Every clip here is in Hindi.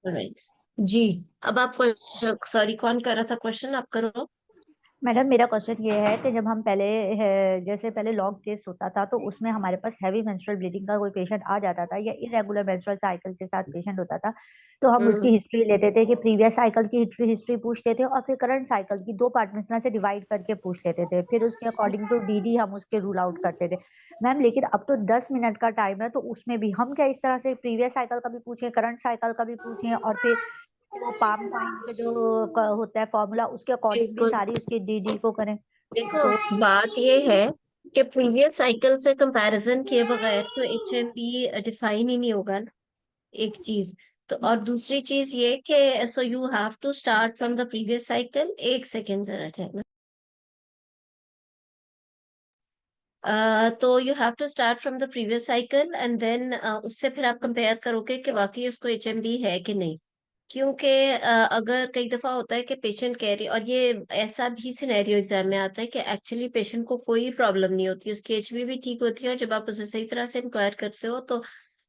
राइट जी। अब आप, सॉरी, कौन कर रहा था क्वेश्चन? आप करो। मैडम मेरा क्वेश्चन ये है कि जब हम पहले जैसे पहले लॉन्ग केस होता था तो उसमें हमारे पास हैवी मेंस्ट्रुअल ब्लीडिंग का कोई पेशेंट आ जाता था या इरेगुलर मेंस्ट्रुअल साइकिल के साथ पेशेंट होता था, तो हम उसकी हम्म। हिस्ट्री लेते थे कि प्रीवियस साइकिल की हिस्ट्री हिस्ट्री पूछते थे और फिर करंट साइकिल की दो पार्ट में इस तरह से डिवाइड करके पूछ लेते थे, फिर उसके अकॉर्डिंग टू डीडी हम उसके रूल आउट करते थे। मैम लेकिन अब तो 10 मिनट का टाइम है, तो उसमें भी हम क्या इस तरह से प्रीवियस साइकिल का भी पूछें, करंट साइकिल का भी पूछें, और फिर वो पाम कॉइन का जो होता है फॉर्मूला उसके अकॉर्डिंग भी बिल्कुल। सारी उसकी डीडी को करें? देखो, तो बात ये है कि प्रीवियस साइकिल से कंपैरिजन किए बगैर तो एचएमबी डिफाइन ही नहीं होगा ना, एक चीज। तो और दूसरी चीज ये कि so you have to start from the previous cycle. एक सेकेंड जरा ठहरना। तो you have to start from the previous cycle and then उससे फिर आप कंपेयर करोगे कि वाकई उसको एचएमबी है कि नहीं। क्योंकि अगर कई दफा होता है कि पेशेंट कह रही, और ये ऐसा भी सिनेरियो एग्जाम में आता है कि एक्चुअली पेशेंट को कोई प्रॉब्लम नहीं होती, उसकी एचबी भी ठीक होती है, और जब आप उसे सही तरह से इंक्वायर करते हो तो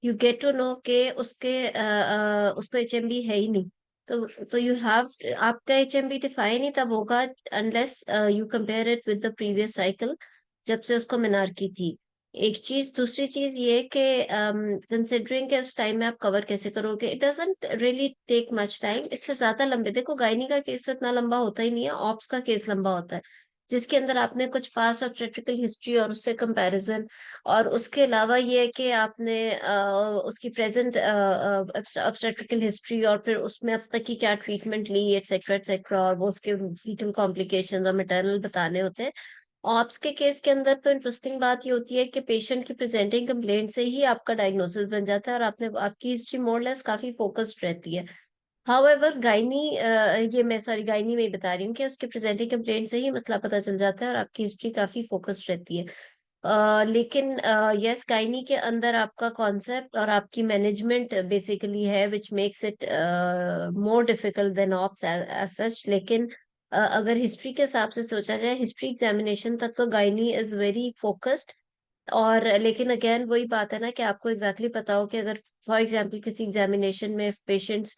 यू गेट टू नो कि उसको एचएमबी है ही नहीं। तो यू हैव, आपका एचएमबी डिफाइन ही तब होगा unless you compare it with the previous cycle, जब से उसको मिनार की थी। एक चीज, दूसरी चीज ये कि कंसिडरिंग के उस टाइम में आप कवर कैसे करोगे, it doesn't really take much time. इससे ज्यादा लंबे, देखो गायनी का केस तो इतना लंबा होता ही नहीं है, ऑप्स का केस लंबा होता है, जिसके अंदर आपने कुछ पास ऑब्स्टेट्रिकल हिस्ट्री और उससे कंपैरिजन, और उसके अलावा ये है कि आपने उसकी प्रेजेंट ऑब्स्टेट्रिकल हिस्ट्री और फिर उसमें अब तक की क्या ट्रीटमेंट ली, एटसेट्रा एटसेट्रा, और वो उसके फीटल कॉम्प्लिकेशंस और मैटरनल बताने होते हैं। ऑप्स के केस के अंदर तो इंटरेस्टिंग बात ये होती है कि पेशेंट की प्रेजेंटिंग कंप्लेंट से ही आपका डायग्नोसिस बन जाता है, और आपने आपकी हिस्ट्री मोरलेस काफी फोकस्ड रहती है। हाउएवर गायनी, ये मैं सॉरी गायनी में ही बता रही हूँ कि उसके प्रेजेंटिंग कंप्लेंट से ही मसला पता चल जाता है और आपकी हिस्ट्री काफी फोकस्ड रहती है। लेकिन यस, गायनी के अंदर आपका कॉन्सेप्ट और आपकी मैनेजमेंट बेसिकली है which makes it more difficult than obs as such. लेकिन अगर हिस्ट्री के हिसाब से सोचा जाए, हिस्ट्री एग्जामिनेशन तक तो गायनी इज वेरी फोकस्ड। और लेकिन अगेन वही बात है ना कि आपको एग्जैक्टली exactly पता हो कि अगर फॉर एग्जांपल किसी एग्जामिनेशन में पेशेंट्स,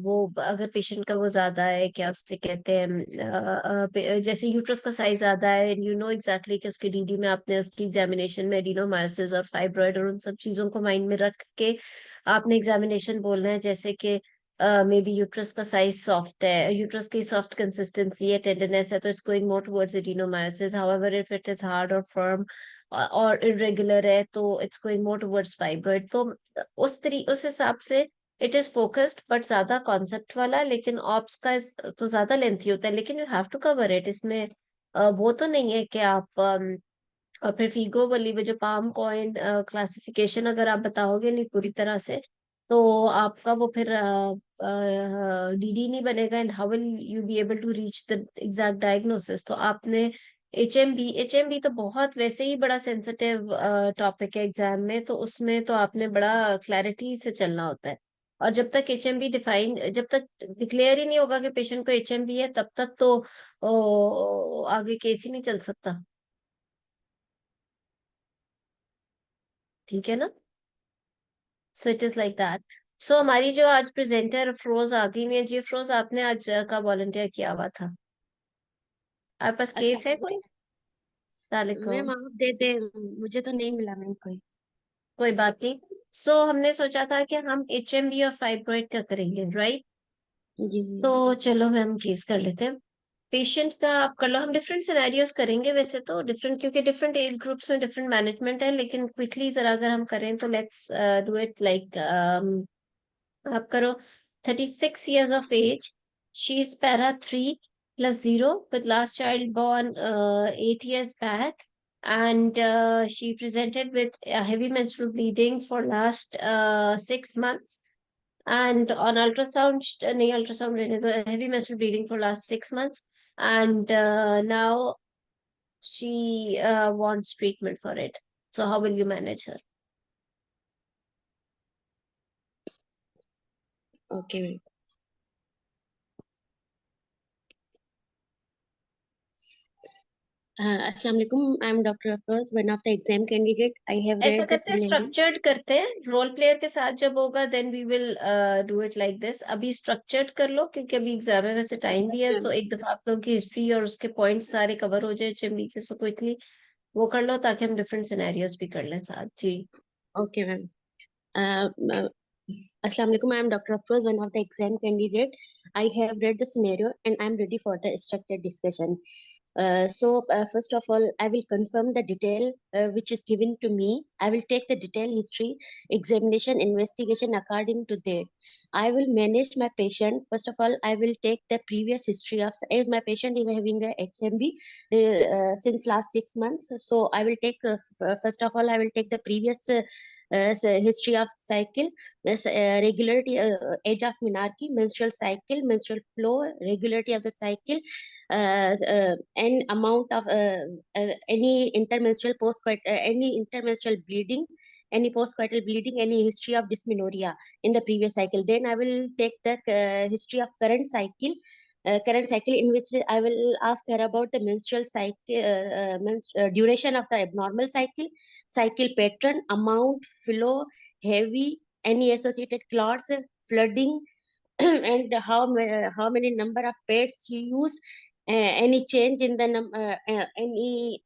वो अगर पेशेंट का वो ज्यादा है, क्या उससे कहते हैं, जैसे यूट्रस का साइज ज्यादा है, यू नो एग्जैक्टली कि उसके डीडी में आपने उसकी एग्जामिनेशन में एडिनोमायोसिस और फाइब्रॉइड और उन सब चीजों को माइंड में रख के आपने एग्जामिनेशन बोलना है, जैसे कि मे बी यूट्रस का साइज सॉफ्ट है, यूट्रस की सॉफ्ट कंसिस्टेंसी है, टेंडरनेस है, तो it's going more towards adenomyosis. However if it is hard और फर्म और इरेगुलर है तो it's going more towards fibroid. तो उस हिसाब से इट इज फोकस्ड बट ज्यादा कॉन्सेप्ट वाला। लेकिन ऑप्स का तो ज्यादा लेंथी होता है, लेकिन you have to cover it. इसमें वो तो नहीं है कि आप और फिर फीगो वाली वो जो पाम कॉइन क्लासिफिकेशन अगर आप बताओगे नहीं पूरी तरह से, तो आपका वो फिर डीडी नहीं बनेगा, and how will you be able to reach the exact diagnosis. तो आपने एचएमबी तो बहुत वैसे ही बड़ा सेंसिटिव टॉपिक है एग्जाम में, तो उसमें तो आपने बड़ा क्लैरिटी से चलना होता है। और जब तक एचएमबी डिफाइन, जब तक डिक्लेयर ही नहीं होगा कि पेशेंट को एचएमबी है, तब तक तो आगे केस ही नहीं चल सकता। ठीक है ना? So it is like that. So हमारी जो आज प्रेजेंटर अफरोज आ गई है जी। अफरोज, आपने आज का वॉलंटियर किया हुआ था, आपके पास अच्छा केस है कोई? तालिको? मैम, आप दे दे, मुझे तो नहीं मिला मैम कोई। कोई बात नहीं। सो हमने सोचा था कि हम एचएमबी और फाइब्रॉइड का करेंगे, राइट? जी। तो चलो हम केस कर लेते हैं। पेशेंट का आप कर लो, हम डिफरेंट सिनेरियोस करेंगे वैसे तो, डिफरेंट क्योंकि डिफरेंट एज ग्रुप्स में डिफरेंट मैनेजमेंट है, लेकिन क्विकली जरा अगर हम करें तो लेट्स डू इट लाइक, आप करो। 36 years of age. She is para 3 plus 0 with last child born 8 years back. And she presented with heavy menstrual bleeding for last 6 months. And on ultrasound, nahi ultrasound रहने दो, heavy menstrual bleeding for last 6 months. And now she wants treatment for it. So how will you manage her? Okay ma'am. Assalamu alaikum. I'm Dr. Afroz, one of the exam candidate. I have ऐसा read the करते हैं, scenario. स्ट्रक्चर्ड करते हैं, रोल प्लेयर के साथ जब होगा then we will do it like this. अभी स्ट्रक्चर्ड कर लो क्योंकि अभी एग्जाम है, वैसे टाइम भी Yes, है, ma'am. तो एक दफा आप लोगों की हिस्ट्री और उसके पॉइंट्स सारे कवर हो जाए एचएमबी के, सो क्विकली वो कर लो ताकि हम डिफरेंट सिनेरियोस भी कर लें साथ। जी Okay, ma'am. Uh, uh, Assalamu alaikum. I'm Dr. Afroz, one of the exam candidate. I have read the scenario and I'm ready for the structured discussion. First of all, I will confirm the detail which is given to me. I will take the detailed history, examination, investigation according to that. I will manage my patient. First of all, I will take the previous history of, as my patient is having a HMB since last 6 months. So I will take, first of all, I will take the previous history of cycle, regularity, age of menarche, menstrual cycle, menstrual flow, regularity of the cycle, and amount of any intermenstrual any intermenstrual bleeding, any postcoital bleeding, any history of dysmenorrhea in the previous cycle. Then I will take the history of current cycle, in which I will ask her about the menstrual cycle, duration of the abnormal cycle, cycle pattern, amount, flow, heavy, any associated clots, flooding, and how many number of pads she used, any change in the any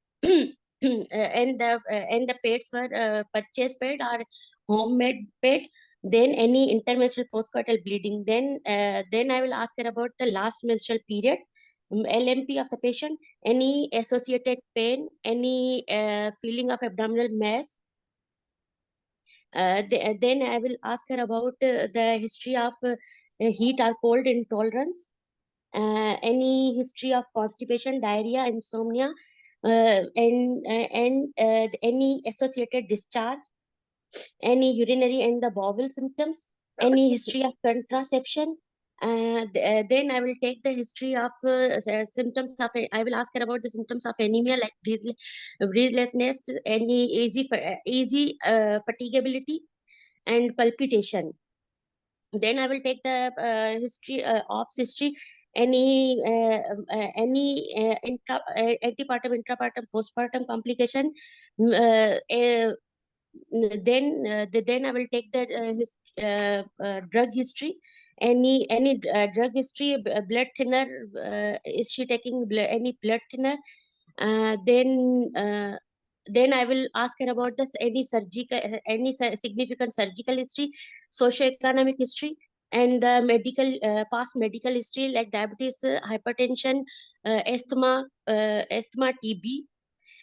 and the pads were purchased pad or homemade pad. Then any intermenstrual postcoital bleeding. Then I will ask her about the last menstrual period, LMP of the patient, any associated pain, any feeling of abdominal mass. Then I will ask her about the history of heat or cold intolerance, any history of constipation, diarrhea, insomnia, and any associated discharge, any urinary and the bowel symptoms, any history of contraception. Then I will take the history of symptoms of. I will ask her about the symptoms of anemia, like breathlessness, any easy fatigability, and palpitation. Then I will take the history ops history, any antepartum, intrapartum, postpartum complication. Then I will take the drug history, any drug history, blood thinner. Is she taking any blood thinner? Then I will ask her about this any surgical, significant surgical history, socioeconomic history, and the medical past medical history like diabetes, hypertension, asthma, TB,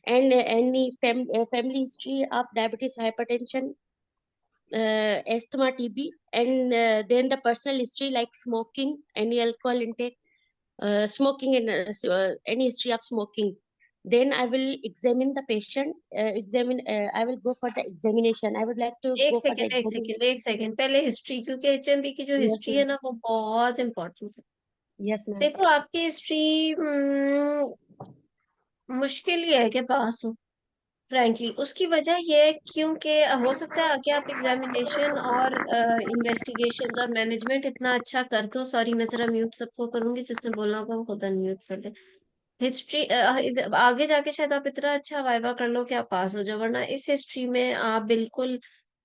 and any family history of diabetes, hypertension, asthma, TB, and then the personal history like smoking, any alcohol intake, smoking, and any history of smoking. Then I will examine the patient. I will go for the examination. I would like to एक go for the सेकेंड, एक examination. सेकेंड, एक सेकेंड, पहले हिस्ट्री, क्योंकि एचएमबी की जो Yes, हिस्ट्री है ma'am. ना वो बहुत इंपॉर्टेंट है। Yes, ma'am. देखो आपकी हिस्ट्री मुश्किल ही है कि पास हो, फ्रैंकली। उसकी वजह ये है क्योंकि हो सकता है आगे आप एग्जामिनेशन और इन्वेस्टिगेशंस और मैनेजमेंट इतना अच्छा करते हो। सॉरी, मैं जरा म्यूट सबको करूंगी, जिसने बोलना होगा वो खुद अनम्यूट कर ले। हिस्ट्री आगे जाके शायद आप इतना अच्छा वाइवा कर लो कि आप पास हो जाओ, वरना इस हिस्ट्री में आप बिल्कुल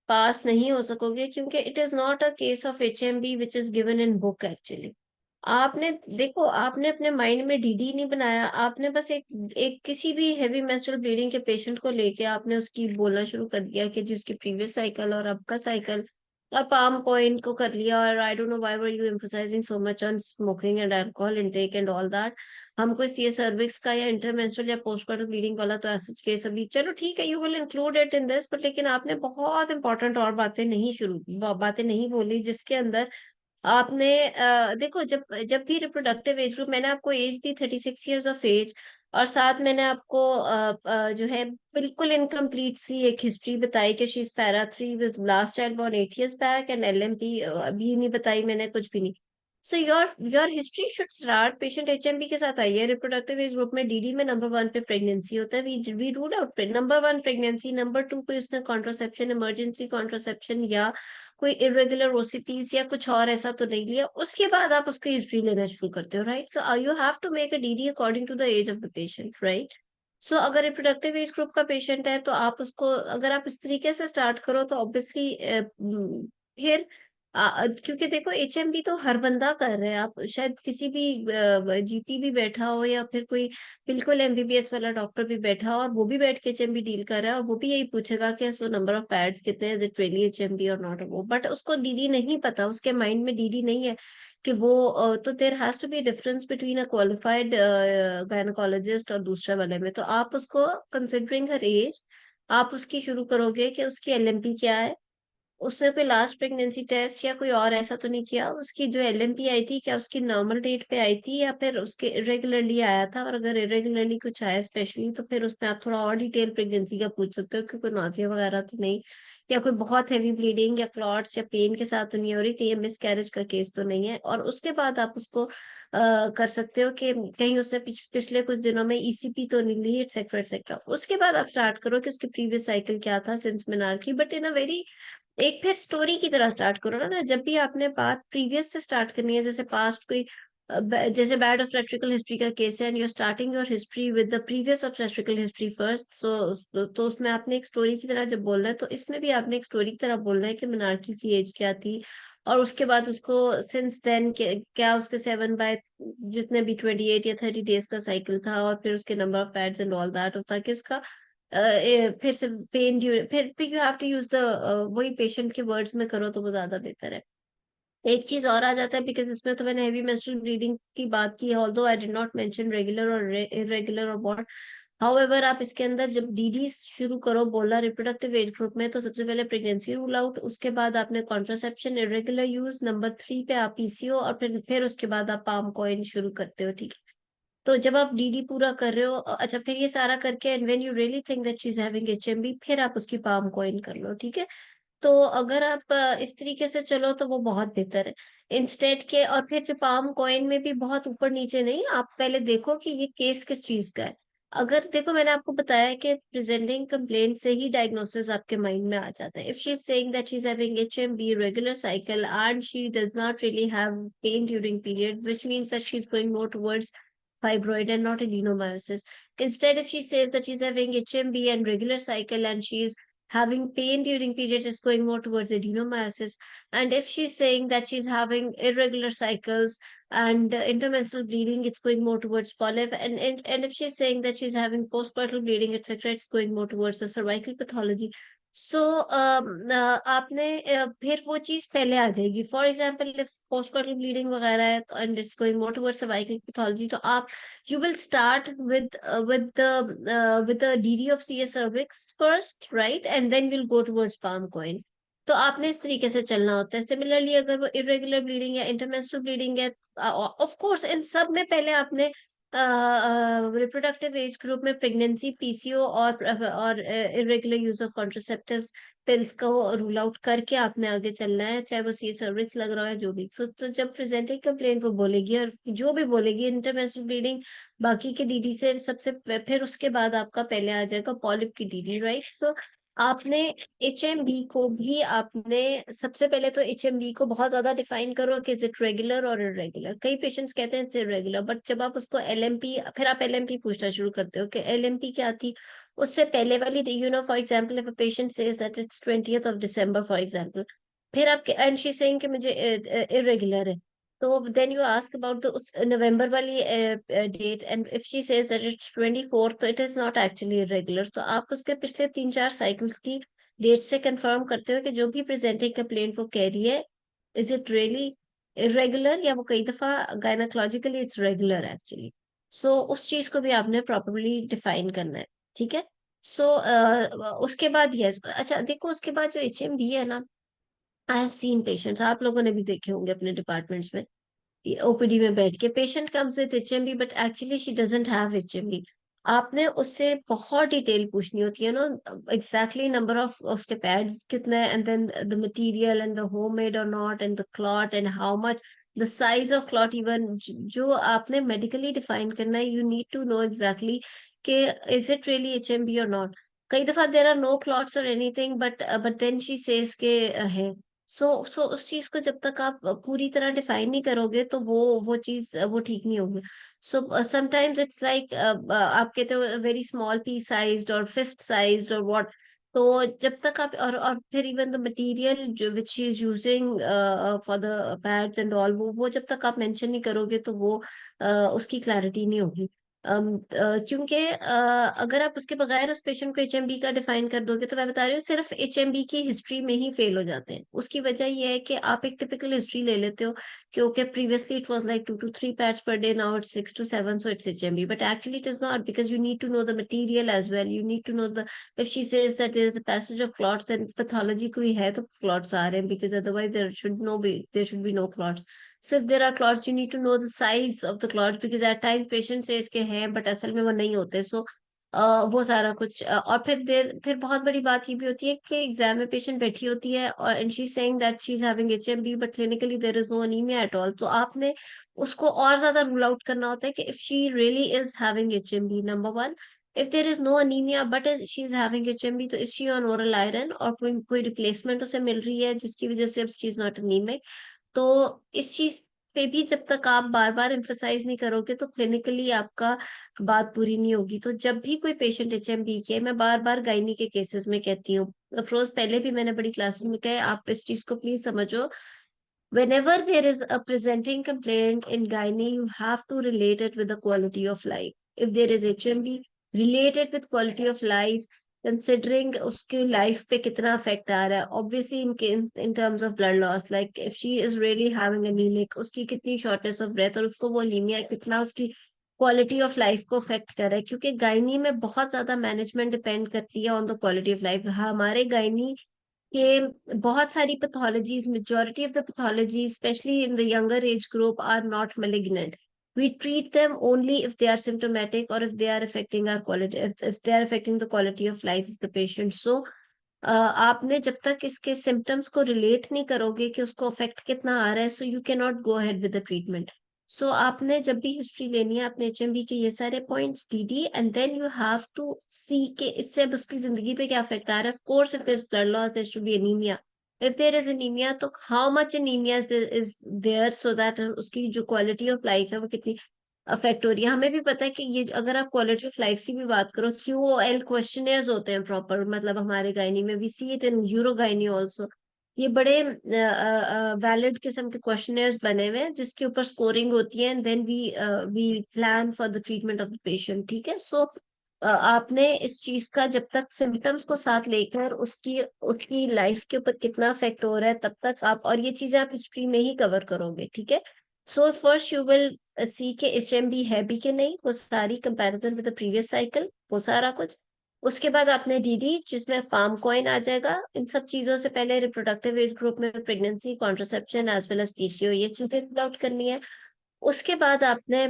पास नहीं हो सकोगे, क्योंकि it is not a case of HMB which is given in book actually. आपने देखो, आपने अपने माइंड में डीडी नहीं बनाया, आपने बस एक एक किसी भी हेवी मेंस्ट्रुअल ब्लीडिंग के पेशेंट को लेके आपने उसकी बोलना शुरू कर दिया कि जी उसकी प्रीवियस साइकिल और अब का साइकिल, और पाम पॉइंट को कर लिया। और I don't know why were you emphasising so much on smoking and alcohol intake and all that. हमको ये सर्विक्स का या इंटरमेंस्ट्रुअल या पोस्टपार्टम ब्लीडिंग वाला तो ऐसा केस अभी चलो ठीक है, you will include it in this, but लेकिन आपने बहुत इंपॉर्टेंट और बातें नहीं बोली, जिसके अंदर आपने देखो, जब जब भी रिप्रोडक्टिव एज ग्रुप, मैंने आपको एज दी 36 ईयर्स ऑफ एज, और साथ मैंने आपको जो है बिल्कुल इनकम्प्लीट सी एक हिस्ट्री बताई कि she is para 3 with last child born 8 years back, and LMP अभी नहीं बताई मैंने, कुछ भी नहीं। So your history should start, patient HMP के साथ आई है, रिप्रोडक्टिव एज ग्रुप में डीडी में नंबर 1 पे प्रेगनेंसी होता है, we rule out number 1 pregnancy, number 2 पे उसने कॉन्ट्रासेप्शन, इमरजेंसी कॉन्ट्रासेप्शन या कोई इरेगुलर ओसीपीज या कुछ और ऐसा तो नहीं लिया, उसके बाद आप उसकी हिस्ट्री लेना शुरू करते हो, right? So you have to make a DD according to the age of the patient, right? So अगर रिप्रोडक्टिव एज ग्रुप का पेशेंट है तो आप उसको, अगर आप इस तरीके से स्टार्ट करो तो ऑब्वियसली फिर क्योंकि देखो एचएमबी तो हर बंदा कर रहा है, आप शायद किसी भी जीपी भी बैठा हो या फिर कोई बिल्कुल एमबीबीएस वाला डॉक्टर भी बैठा हो और वो भी बैठ के एचएमबी डील कर रहा है और वो भी यही पूछेगा कि सो नंबर ऑफ पैड्स कितने हैं, is it really HMB or not, वो बट उसको डीडी नहीं पता, उसके माइंड में डीडी नहीं है कि वो तो there has to be difference between a qualified gynaecologist और दूसरे वाले में। तो आप उसको कंसिडरिंग हर एज आप उसकी शुरू करोगे कि उसकी एलएमपी क्या है, उसने कोई लास्ट प्रेगनेंसी टेस्ट या कोई और ऐसा तो नहीं किया, उसकी जो एलएमपी आई थी क्या उसकी नॉर्मल डेट पे आई थी या फिर उसके इरेगुलरली आया था, और अगर इरेगुलरली कुछ आया स्पेशली तो फिर उसमें आप थोड़ा और डिटेल प्रेगनेंसी का पूछ सकते हो कि कोई नौजिया वगैरह तो नहीं, या कोई बहुत हैवी ब्लीडिंग या क्लॉट्स या पेन के साथ तो नहीं हो रही, कहीं मिसकैरेज का केस तो नहीं है। और उसके बाद आप उसको कर सकते हो कि कहीं उसने पिछले कुछ दिनों में ईसीपी तो नहीं ली, एक्सेट्रा एक्सेट्रा। उसके बाद आप स्टार्ट करो कि उसकी प्रीवियस साइकिल क्या था since menarche, but in a very एक फिर स्टोरी की तरह स्टार्ट करो ना। जब भी आपने बात प्रीवियस से स्टार्ट करनी है, जैसे पास्ट कोई जैसे बैड ऑब्स्टेट्रिकल हिस्ट्री का केस है and you are starting your history with the previous obstetrical history first, so तो उसमें आपने एक स्टोरी की तरह जब बोलना है तो इसमें भी आपने एक स्टोरी की तरह बोलना है कि मोनार्की की एज क्या थी और उसके बाद उसको सिंस देन क्या उसके 7 बाय जितने भी 28 या 30 डेज का साइकिल था और फिर उसके number of pads and all that, ताकि उसका फिर से पेन फिर you have to use the वही पेशेंट के वर्ड्स में करो तो वो ज्यादा बेहतर है। एक चीज और आ जाता है बिकॉज इसमें तो मैंने हेवी मेंस्ट्रुअल ब्लीडिंग की बात की है, although I did not mention regular और इरेगुलर और व्हाट। हाउएवर आप इसके अंदर जब डीडी शुरू करो बोला रिप्रोडक्टिव एज ग्रुप में, तो सबसे पहले प्रेगनेंसी रूल आउट, उसके बाद आपने कॉन्ट्रासेप्शन इरेगुलर यूज, नंबर 3 पे आप पीसीओ और फिर उसके बाद आप पाम कॉइन शुरू करते हो, ठीक है। तो जब आप डीडी पूरा कर रहे हो, अच्छा फिर ये सारा करके and when you really think that she is having HMB फिर आप उसकी पाम कॉइन कर लो, ठीक है। तो अगर आप इस तरीके से चलो तो वो बहुत बेहतर है इंस्टेड के। और फिर जो पाम कॉइन में भी बहुत ऊपर नीचे नहीं, आप पहले देखो कि ये केस किस चीज का है। अगर देखो मैंने आपको बताया है कि प्रेजेंटिंग कंप्लेंट से ही डायग्नोसिस आपके माइंड में आ जाता है। If she is saying that she is having HMB regular cycle and she does not really have pen during period, which means that she is going more towards fibroid and not adenomyosis. Instead, if she says that she's having HMB and regular cycle and she's having pain during period, it's going more towards adenomyosis. And if she's saying that she's having irregular cycles and intermenstrual bleeding, it's going more towards polyp. And if she's saying that she's having postpartum bleeding, etc., it's going more towards the cervical pathology. सो आपने फिर वो चीज पहले आ जाएगी। फॉर एग्जाम्पल इफ पोस्टकॉटल ब्लीडिंग वगैरह है तो and it's going more towards cervical pathology, तो आप you will start with the DD of CS cervix first, right? And then we'll go towards palm coin. तो आपने इस तरीके से चलना होता है। सिमिलरली अगर वो इरेगुलर ब्लीडिंग या इंटरमेंस्ट्रुअल ब्लीडिंग है, ऑफ कोर्स इन सब में पहले आपने रिप्रोडक्टिव एज ग्रुप में प्रेगनेंसी, पीसीओ और irregular use of contraceptives pills को रूल आउट करके आपने आगे चलना है, चाहे वो सी सर्विस लग रहा है जो भी। तो जब प्रेजेंटिंग कंप्लेंट वो बोलेगी और जो भी बोलेगी इंटरमेंस्ट्रुअल ब्लीडिंग बाकी के डीडी से सबसे फिर उसके बाद आपका पहले आ जाएगा पॉलिप की डीडी, राइट। सो आपने एचएमबी को भी आपने सबसे पहले तो एचएमबी को बहुत ज्यादा डिफाइन करो कि इज इट रेगुलर और इरेगुलर। कई पेशेंट्स कहते हैं इट्स इरेगुलर, बट जब आप उसको एलएमपी फिर आप एलएमपी पूछना शुरू करते हो कि एलएमपी क्या थी उससे पहले वाली, for example if a patient says that it's 20th of December for example, फिर आप एंड शी सेइंग कि मुझे इरेगुलर है, तो then you ask about the उस नवंबर वाली date and if she says that it's 24 तो it is not actually irregular. तो आप उसके पिछले 3-4 साइकिल्स की डेट से कंफर्म करते हो कि जो भी प्रेजेंटिंग कंप्लेंट वो कह रही है इज इट रियली इरेगुलर या वो कई दफा गायनाकोलॉजिकली इट्स रेगुलर एक्चुअली। सो उस चीज को भी आपने प्रॉपरली डिफाइन करना है, ठीक है। सो उसके बाद यस, अच्छा देखो उसके बाद जो एचएमबी है ना, आई हैव सीन पेशेंट्स, आप लोगों ने भी देखे होंगे अपने डिपार्टमेंट्स में, ओपीडी में बैठ के patient comes with HMB but actually she doesn't have HMB. आपने उससे बहुत डिटेल पूछनी होती है ना, एग्जैक्टली नंबर ऑफ उसके पैड्स कितने हैं and then the material and the homemade or not and the clot and how much the size of clot even, जो आपने मेडिकली डिफाइन करना है। You need to know exactly कि is it really HMB or not. कई दफा देर आर नो क्लॉट्स और anything but then she says के है। सो उस चीज को जब तक आप पूरी तरह डिफाइन नहीं करोगे तो वो चीज वो ठीक नहीं होगी। सो समटाइम्स इट्स लाइक आप कहते हो वेरी स्मॉल पी साइज्ड और फिस्ट साइज्ड और व्हाट। तो जब तक आप और फिर इवन द मटेरियल जो which is using for the pads and all, वो जब तक आप मेंशन नहीं करोगे तो वो उसकी क्लैरिटी नहीं होगी। क्योंकि अगर आप उसके बगैर उस पेशेंट को एचएमबी का डिफाइन कर दोगे तो मैं बता रही हूँ सिर्फ एचएमबी की हिस्ट्री में ही फेल हो जाते हैं। उसकी वजह ये है कि आप एक टिपिकल हिस्ट्री ले लेते हो कि okay previously it was like 2 to 3 pads per day, now it's 6 to 7, so it's HMB, but actually it is not, because you need to know the material as well, you need to know the, if she says that there is a passage of clots then pathology कोई है तो क्लॉट्स आ रहे हैं, because otherwise there should be no clots. So if there are clots, you need to know the size of the clot, because at times patient says के हैं but असल में वो नहीं होते। So वो सारा कुछ और फिर बहुत बड़ी बात ये भी होती है कि एग्जाम में पेशेंट बैठी होती है और and she saying that she is having HMB but clinically there is no anaemia at all. तो आपने उसको और ज्यादा रूल आउट करना होता है कि if she really is having HMB, number one, if there is no anemia but is she is having HMB, तो is she on oral iron और कोई रिप्लेसमेंट उसे मिल रही है जिसकी वजह से अब she is not anemic। तो इस चीज पे भी जब तक आप बार बार एम्फसाइज नहीं करोगे तो क्लिनिकली आपका बात पूरी नहीं होगी। तो जब भी कोई पेशेंट एचएमबी के, मैं बार बार गायनी के केसेस में कहती हूँ, अफरोज पहले भी मैंने बड़ी क्लासेस में कहे, आप इस चीज को प्लीज समझो। Whenever there is a presenting complaint in gynae, you have to relate it with the quality of life. If there is HMB, relate it with quality of life, considering उसके life पे कितना effect आ रहा है. Obviously, in terms of blood loss, like if she is really having anemic, उसकी कितनी shortness of breath और उसको वो anemia कितना उसकी क्वालिटी ऑफ लाइफ को अफेक्ट कर रहा है, क्योंकि गायनी में बहुत ज्यादा मैनेजमेंट डिपेंड करती है on the quality of life. हमारे गायनी कि बहुत सारी pathologies, majority of the pathology specially in the younger age group are not malignant. We treat them only if they are symptomatic or if they are affecting our quality, if they are affecting the quality of life of the patient. So आपने जब तक इसके सिम्टम्स को रिलेट नहीं करोगे कि उसको अफेक्ट कितना आ रहा है, so you can not go ahead with the treatment. So आपने जब भी हिस्ट्री लेनी है अपने एचएमबी के ये सारे points DD, and then you have to see के इससे अब उसकी जिंदगी पे क्या इफेक्ट आ रहा है। Of course if there is blood loss there should be anaemia. If there is anaemia तो how much anaemia is there, so that उसकी जो क्वालिटी ऑफ लाइफ है वो कितनी अफेक्ट हो रही है। हमें भी पता है कि ये अगर आप क्वालिटी ऑफ लाइफ की भी बात करो, QOL क्वेश्चनेयर्स होते हैं प्रॉपर, मतलब हमारे गायनी में we see it in uro gynae also. ये बड़े वैलिड किस्म के क्वेश्चनेयर्स बने हुए हैं जिसके ऊपर स्कोरिंग होती है, and then we plan for the treatment of the patient. ठीक है। सो आपने इस चीज का जब तक सिम्टम्स को साथ लेकर उसकी उसकी लाइफ के ऊपर कितना इफेक्ट हो रहा है तब तक आप, और ये चीजें आप हिस्ट्री में ही कवर करोगे। ठीक है। So first you will see के एचएमबी है भी कि नहीं, वो सारी comparison with the previous cycle, वो सारा कुछ। उसके बाद आपने डीडी जिसमें फार्म कॉइन आ जाएगा। इन सब चीजों से पहले रिप्रोडक्टिव एज ग्रुप में pregnancy, contraception as well as PCO, ये चीजें फिल आउट करनी है। उसके बाद आपने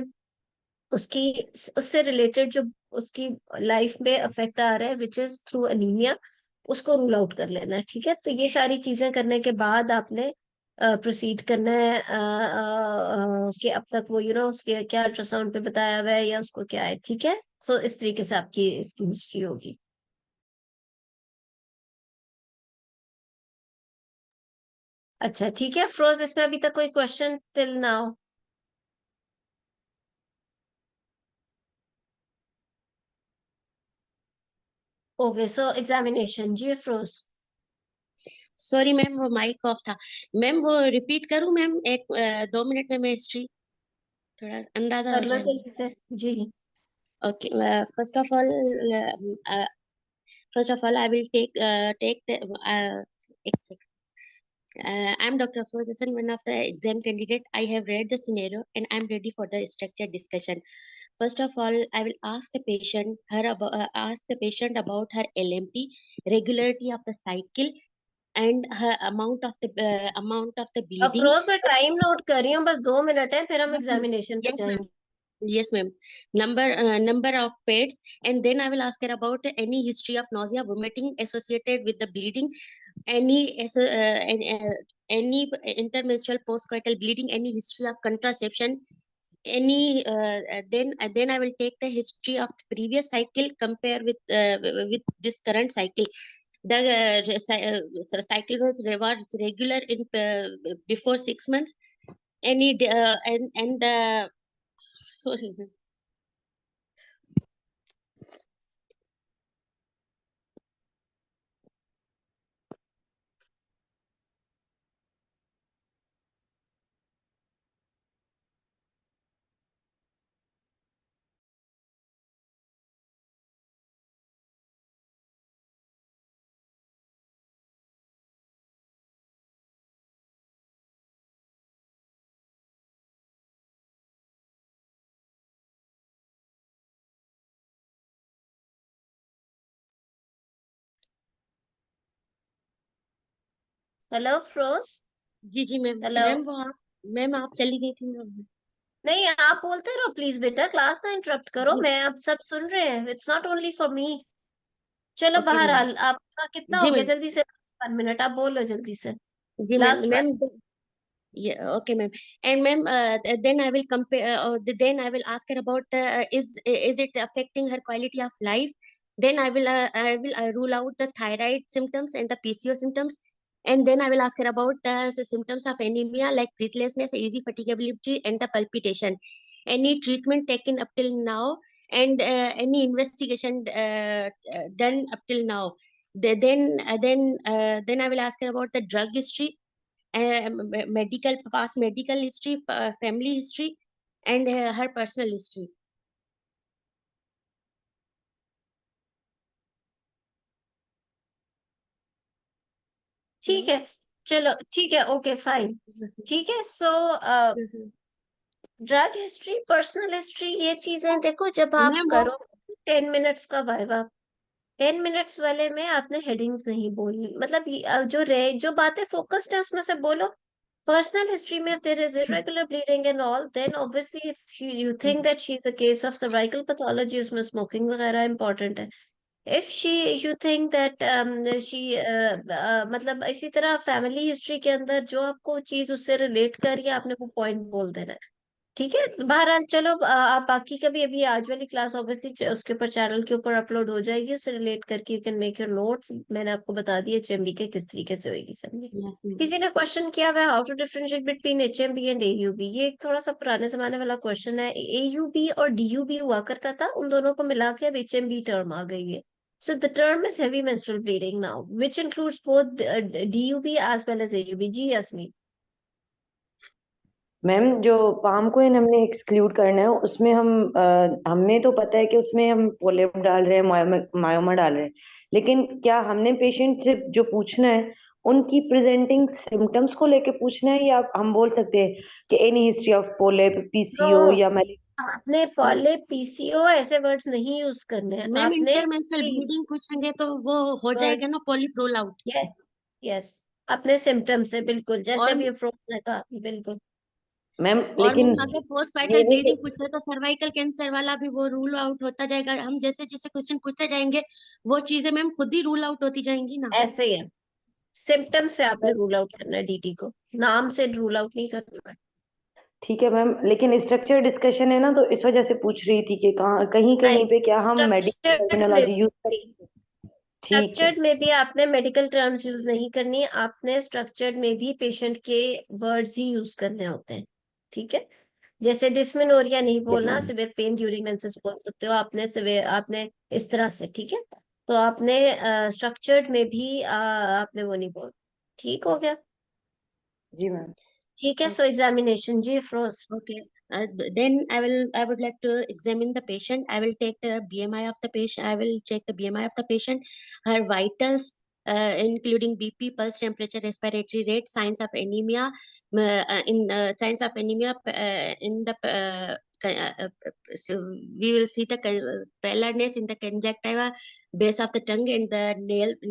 उसकी उससे रिलेटेड जो उसकी लाइफ में अफेक्ट आ रहा है विच इज थ्रू अनीमिया, उसको रूल आउट कर लेना है। ठीक है। तो ये सारी चीजें करने के बाद आपने प्रोसीड करना है कि अब तक वो उसके क्या अल्ट्रासाउंड पे बताया हुआ है या उसको क्या है। ठीक है। सो इस तरीके से आपकी इसकी हिस्ट्री होगी। अच्छा ठीक है अफरोज, इसमें अभी तक कोई question till now? Okay, so examination जी अफरोज। सॉरी मैम, वो माइक ऑफ था। मैम वो रिपीट करूं मैम? 2 मिनट में मैं हिस्ट्री थोड़ा अंदाजा हो कर लो जाए। जल्दी से जी। Okay, first of all, I will take the एक second. I'm Dr. Afroz Hassan, one of the exam candidate. I have read the scenario and I'm ready for the structured discussion. First of all, I will ask the patient about her LMP, regularity of the cycle, and her amount of the bleeding. Afroz मैं टाइम नोट कर रही हूँ, बस 2 मिनट है फिर हम एग्जामिनेशन पे Yes, ma'am. जाएंगे। Yes, ma'am. Number of pets, and then I will ask her about any history of nausea, vomiting associated with the bleeding, any intermenstrual postcoital bleeding, any history of contraception, then I will take the history of the previous cycle, compare with this current cycle. cycle was regular in before 6 months. Any and the sorry. Hello froze. जी मैम। हेलो। मैम आप चली गई थी मैम। नहीं, आप बोलते रहो प्लीज बेटा, क्लास ना इंटरप्ट करो, जी मैं आप सब सुन रहे हैं, it's not only for me. चलो ओके मैम। बहरहाल, आपका कितना जी हो गया? मैम। जल्दी से 1 मिनट, आप बोलो जल्दी से। जी ma'am. Last ma'am one. yeah, okay ma'am. And ma'am, then I will compare then I will ask her about is it affecting her quality of life. Then I will rule out the thyroid symptoms and the PCO symptoms. And then I will ask her about the symptoms of anemia like breathlessness, easy fatigability, and the palpitation. Any treatment taken up till now, and any investigation done up till now. Then I will ask her about the drug history, medical past medical history, family history, and her personal history. ठीक Hello? है, चलो ठीक है, ओके फाइन। Yes, ठीक है, सो yes, yes. Drug history, personal history, ये चीजें देखो जब आप मैम वो करो 10 मिनट्स का वाइवा, 10 मिनट्स वाले में आपने हेडिंग्स नहीं बोलनी, मतलब जो बातें फोकस्ड है उसमें से बोलो। पर्सनल हिस्ट्री में if there is irregular bleeding and all, then obviously if you think that she's a case of cervical pathology, उसमें स्मोकिंग वगैरह important है। if you think that she मतलब इसी तरह फैमिली हिस्ट्री के अंदर जो आपको चीज उससे रिलेट कर रही है, आपने वो पॉइंट बोल देना है। ठीक है, बहरहाल चलो, आप बाकी का भी, अभी आज वाली क्लास ऑब्वियसली उसके ऊपर चैनल के ऊपर अपलोड हो जाएगी, उससे रिलेट करके you can make your notes. मैंने आपको बता दिया एचएमबी के किस तरीके से होगी समझी। yes, ma'am. किसी ने क्वेश्चन किया हुआ how to differentiate between HMB and AUB, ये एक थोड़ा सा पुराने जमाने वाला क्वेश्चन है। एयूबी और डीयूबी हुआ करता था, उन दोनों को मिला के अब एचएमबी टर्म आ गई है। So the term is heavy menstrual bleeding now, which includes both DUB as well as AUB. Ji Yasmin। Ma'am जो पाम कोइन हमने एक्सक्लूड करना है उसमें हमें तो पता है कि उसमें हम पोलेप डाल रहे हैं, मायोमा डाल रहे हैं, लेकिन क्या हमने पेशेंट से जो पूछना है उनकी प्रेजेंटिंग सिम्टम्स को लेके पूछना है, या हम बोल सकते हैं कि any history of polyp, PCO No, या आपने पॉले पीसीओ ऐसे वर्ड्स नहीं यूज करने हैं, मैम आपने इंटरमेंस्ट्रुअल ब्लीडिंग पूछेंगे तो वो हो वर्ड, जाएगा ना polyp roll out. Yes yes, अपने सिम्टम्स से बिल्कुल, जैसे और अभी अफरोज ने कहा, बिल्कुल। मैम, और लेकिन मैम अगर पोस्ट ये पार्टल भी ब्लीडिंग पूछते तो सर्वाइकल कैंसर वाला भी वो रूल आउट होता जाएगा। हम जैसे जैसे क्वेश्चन पूछते जाएंगे वो चीजें मैम खुद ही रूल आउट होती जाएंगी ना। ऐसे ही है, सिम्टम्स से आपने रूल आउट करना है डीटी को, नाम से रूल आउट नहीं करना है। ठीक है मैम, लेकिन स्ट्रक्चर डिस्कशन है ना, तो इस वजह से पूछ रही थी कि कहाँ कहीं कहीं पे क्या हम मेडिकल स्ट्रक्चर्ड में टर्मिनोलॉजी यूज कर। भी, ठीक है। स्ट्रक्चर्ड में भी आपने मेडिकल टर्म्स यूज नहीं करनी, आपने स्ट्रक्चर्ड में भी पेशेंट के वर्ड्स ही यूज करने होते हैं। ठीक है, जैसे डिस्मेनोरिया नहीं ठीक है बोलना, ma'am. Severe pain during menses बोल सकते हो आपने, सिवियर आपने इस तरह से, ठीक है। तो आपने स्ट्रक्चर्ड में भी आपने वो नहीं बोल, ठीक हो गया। जी मैम। ठीक है, सो एग्जामिनेशन जी froze. Okay. Then I would like to examine the patient. I will take the BMI of the patient. I will check the BMI of the patient, her vitals, including BP, pulse, temperature, respiratory rate, signs of anemia. In signs of anemia in the so we will see the pallidness in the conjunctiva, base of the tongue, and the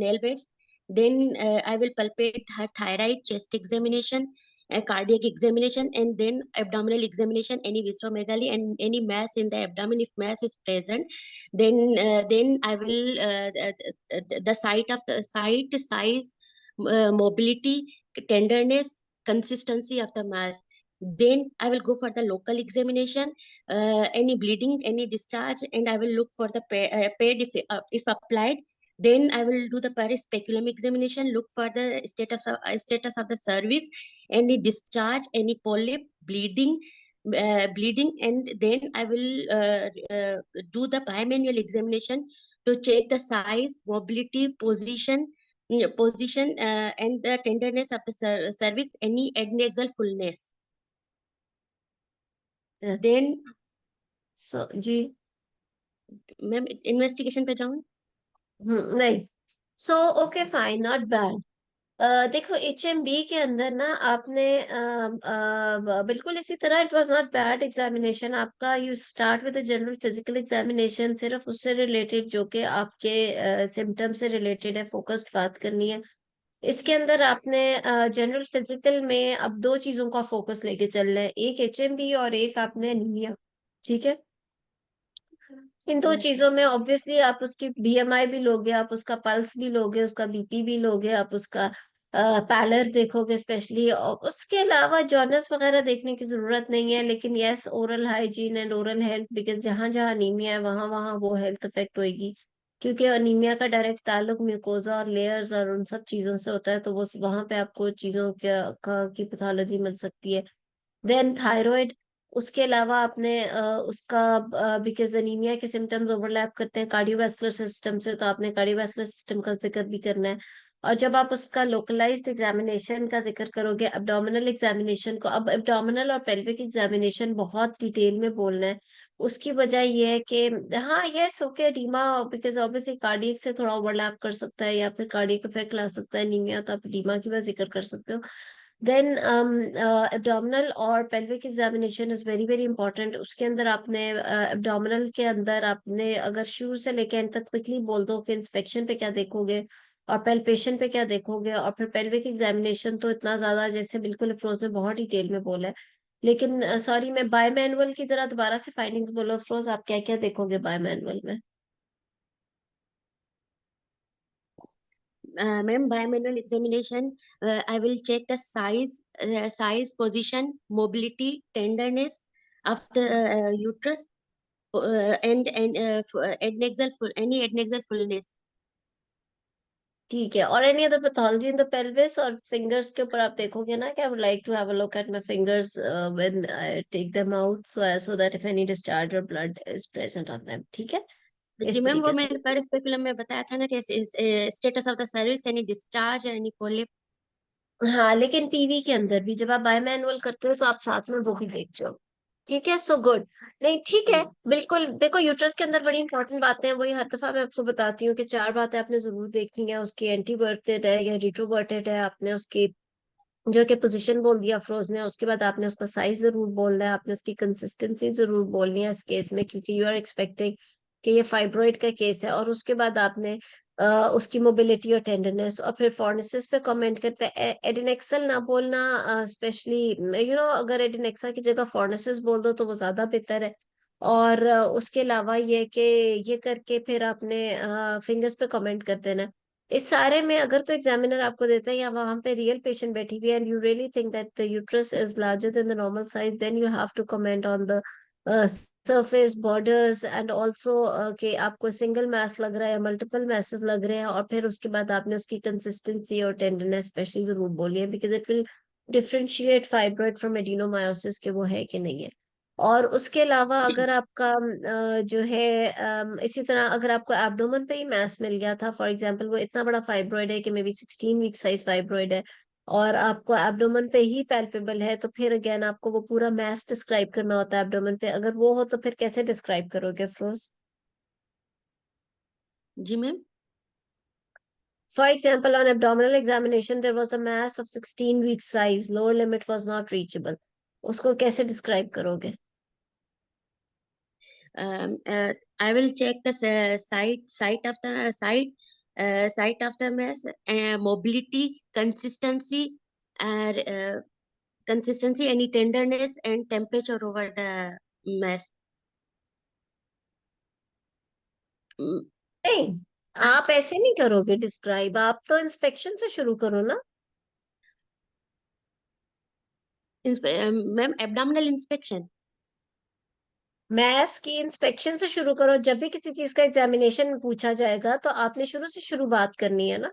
nail beds. Then I will palpate her thyroid, chest examination, a cardiac examination, and then abdominal examination, any visceromegaly and any mass in the abdomen if mass is present. Then I will the site size, mobility, tenderness, consistency of the mass. Then I will go for the local examination, any bleeding, any discharge, and I will look for the pad if applied. Then I will do the perispeculum examination, look for the status of the cervix, any discharge, any polyp, bleeding, and then I will do the bimanual examination to check the size, mobility, position, and the tenderness of the cervix, any adnexal fullness. Yeah. Then So जी मैम इन्वेस्टिगेशन पे जाऊं? नहीं, so okay fine, not bad. देखो HMB के अंदर ना आपने बिल्कुल इसी तरह it was not bad examination आपका। You start with general physical examination, सिर्फ उससे रिलेटेड जो कि आपके सिम्टम से रिलेटेड है, फोकस्ड बात करनी है। इसके अंदर आपने जनरल फिजिकल में अब दो चीजों का फोकस लेके चलना है, एक HMB और एक आपने एनीमिया। ठीक है, इन दो Yes. चीजों में ऑब्वियसली आप उसकी BMI भी लोगे, आप उसका पल्स भी लोगे, उसका BP भी लोगे, आप उसका पैलर देखोगे स्पेशली। और उसके अलावा जॉनस वगैरह देखने की जरूरत नहीं है, लेकिन yes oral hygiene and oral health, because जहां जहां अनीमिया है वहां वहां वो हेल्थ अफेक्ट होगी, क्योंकि अनीमिया का डायरेक्ट ताल्लुक म्यूकोजा और लेयर्स और उन सब चीजों से होता है, तो वो वहां पे आपको चीजों की पैथोलॉजी मिल सकती है। देन थायराइड, उसके अलावा आपने उसका बिकॉज एनीमिया के सिम्टम्स ओवरलैप करते हैं कार्डियोवास्कुलर सिस्टम से, तो आपने कार्डियोवास्कुलर सिस्टम का जिक्र भी करना है। और जब आप उसका लोकलाइज्ड एग्जामिनेशन का जिक्र करोगे, एब्डोमिनल एग्जामिनेशन को, अब एब्डोमिनल और पेल्विक एग्जामिनेशन बहुत डिटेल में बोलना है। उसकी वजह ये है कि हाँ yes okay oedema, because obviously cardiac से थोड़ा ओवरलैप कर सकता है या फिर कार्डियक इफेक्ट ला सकता है एनीमिया, तो आप एडीमा की वजह जिक्र कर सकते हो। देन एब्डोमिनल और pelvic examination is very very important. उसके अंदर आपने एब्डोमिनल के अंदर आपने अगर शुरू से लेकर एंड तक क्विकली बोल दो कि इंस्पेक्शन पे क्या देखोगे और पेल्पेशन पे क्या देखोगे, और फिर पेल्विक एग्जामिनेशन तो इतना ज्यादा जैसे बिल्कुल अफरोज ने बहुत डिटेल में बोला है। लेकिन सॉरी मैं बाय मैनुअल की जरा दोबारा से फाइंडिंग्स बोलो अफरोज, आप क्या क्या देखोगे बाय मैनुअल में? Ma'am, bimanual examination, I will check the size, position, mobility, tenderness of the uterus, any adnexal fullness. ठीक है, और any other pathology in the pelvis और फिंगर्स के ऊपर आप देखोगे ना कि I would like to have a look at my fingers when I take them out, so that if any discharge or blood is present on them. ठीक है, जी इस मैम, वो तरीके से। मैंने पेरिस्पेकुलम में बताया था ना कि status of the cervix, any discharge, any polyp. हाँ लेकिन PV के अंदर भी जब आप बाय मैनुअल करते हो तो आप साथ में वो भी देखते हो। ठीक है, सो गुड। नहीं ठीक है, बिल्कुल देखो यूट्रस के अंदर बड़ी इंपॉर्टेंट बातें हैं, वही हर दफा मैं आपको बताती हूँ कि चार बातें आपने जरूर देखनी है। उसकी एंटीवर्टेड है या रिट्रोवर्टेड है, आपने उसकी जो कि पोजीशन बोल दिया अफरोज ने, उसके बाद आपने उसका साइज जरूर बोलना है, आपने उसकी कंसिस्टेंसी जरूर बोलनी है इस केस में, क्योंकि यू आर एक्सपेक्टिंग कि ये फाइब्रॉइड का केस है। और उसके बाद आपने उसकी मोबिलिटी और टेंडरनेस, और फिर फोर्निसिस पे कमेंट करते हैं। एडिनेक्सल ना बोलना, स्पेशली अगर एडिनेक्सा की जगह फोर्निसिस बोल दो तो वो ज्यादा बेहतर है। और उसके अलावा ये कि ये करके फिर आपने फिंगर्स पे कमेंट कर देना है। इस सारे में अगर तो एग्जामिनर आपको देता है या वहां पे रियल पेशेंट बैठी हुई है and you really think that the uterus is larger than the normal size, then you have to comment on the surface borders and also कि आपको सिंगल मैस लग रहा है या मल्टीपल मैसेज लग रहे हैं। और फिर उसके बाद आपने उसकी कंसिस्टेंसी और टेंडरनेस स्पेशली जरूर बोली है, because it will differentiate fibroid from adenomyosis के वो है कि नहीं है। और उसके अलावा अगर आपका जो है इसी तरह अगर आपको एब्डोमेन पे ही मैस मिल गया था, फॉर एग्जांपल वो इतना बड़ा फाइब्रॉइड है कि may be 16 week size fibroid है, और आपको एब्डोमेन पे ही पैल्पेबल है, तो फिर अगेन आपको वो पूरा मैस डिस्क्राइब करना होता है एब्डोमेन पे। अगर वो हो तो फिर कैसे डिस्क्राइब करोगे फ्रोज? जी ma'am. For example, on abdominal examination, there was a mass of 16 weeks size. Lower limit was not reachable. उसको कैसे डिस्क्राइब करोगे? I will check the site of the mass, mobility, consistency, any tenderness and temperature over the mass. नहीं, आप ऐसे नहीं करोगे डिस्क्राइब, आप तो इंस्पेक्शन से शुरू करो ना। Ma'am, abdominal inspection. मैथ्स की इंस्पेक्शन से शुरू करो। जब भी किसी चीज का एग्जामिनेशन में पूछा जाएगा तो आपने शुरू से शुरुआत करनी है ना।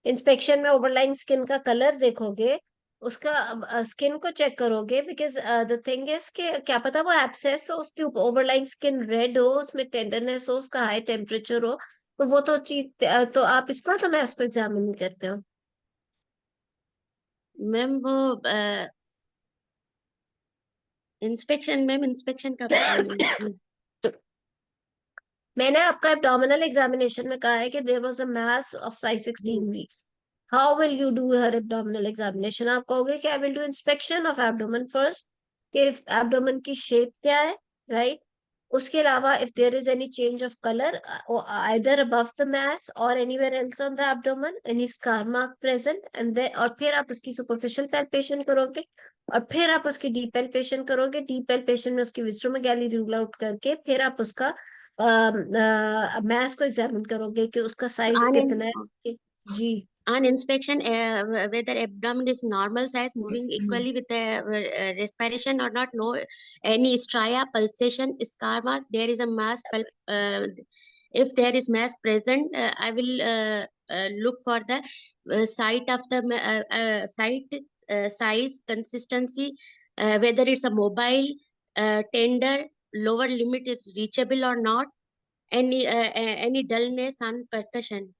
इंस्पेक्शन में ओवरलाइन स्किन का कलर देखोगे, उसका स्किन को चेक करोगे, बिकॉज द थिंग इज कि क्या पता वो एब्सेस हो, उसकी ओवरलाइन स्किन रेड हो, उसमें टेंडरनेस हो, उसका हाई टेम्परेचर हो, तो वो तो चीज तो आप इसका तो मैथ्स को एग्जामिन नहीं करते हो। मैम वो इंस्पेक्शन, मैम इंस्पेक्शन का मैंने आपका एब्डोमिनल एग्जामिनेशन में कहा है कि there was a mass of size 16 weeks. How will you do her abdominal examination? आप कहोगे कि I will do inspection of abdomen first, कि एब्डोमेन की शेप क्या है, राइट? उसके अलावा if there is any change of colour either above the mass or anywhere else on the abdomen, any scar mark present, and then और फिर आप उसकी सुपरफिशियल पैल्पेशन करोगे, और फिर आप उसकी डीप पैल्पेशन करोगे। डीप पैल्पेशन में उसकी विस्ट्रोमेगैली रूल आउट करके फिर आप उसका मैथ्स को एग्जामिन करोगे कि उसका साइज कितना है। जी। on inspection, whether abdomen is normal size, moving equally with the respiration or not, no any stria, pulsation, scar mark, there is a mass if there is mass present, I will look for the site of the site, size, consistency, whether it's a mobile, tender, lower limit is reachable or not, any dullness on percussion.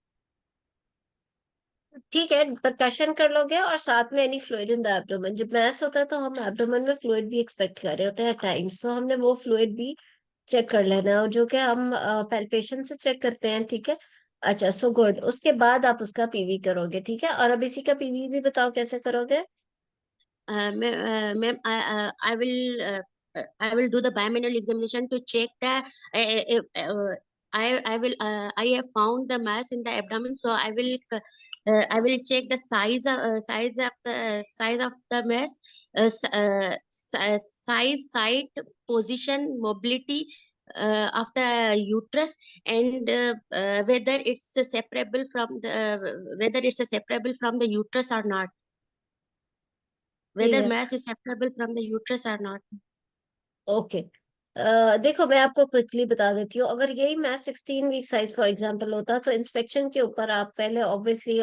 ठीक है, परकशन कर लोगे और साथ में any fluid in the abdomen. जब मैथ्स होता है तो हम एब्डोमेन में फ्लूइड भी एक्सपेक्ट कर रहे होते हैं टाइम्स, तो हमने वो फ्लूइड भी चेक कर लेना है, और जो कि हम पैल्पेशन से चेक करते हैं, ठीक है। अच्छा, सो गुड। उसके बाद आप उसका पीवी करोगे, ठीक है। और अब इसी का पीवी भी बताओ कैसे करोगे। Ma'am, I will do the bimanual examination to check the I have found the mass in the abdomen, so I will check the size of the mass, size, site, position, mobility of the uterus, and whether it's separable from the uterus or not, ठीक whether है, mass is separable from the uterus or not. Okay. देखो मैं आपको क्विकली बता देती हूँ। अगर यही मैथ 16 वीक साइज फॉर एग्जांपल होता तो इंस्पेक्शन के ऊपर आप पहले ऑब्वियसली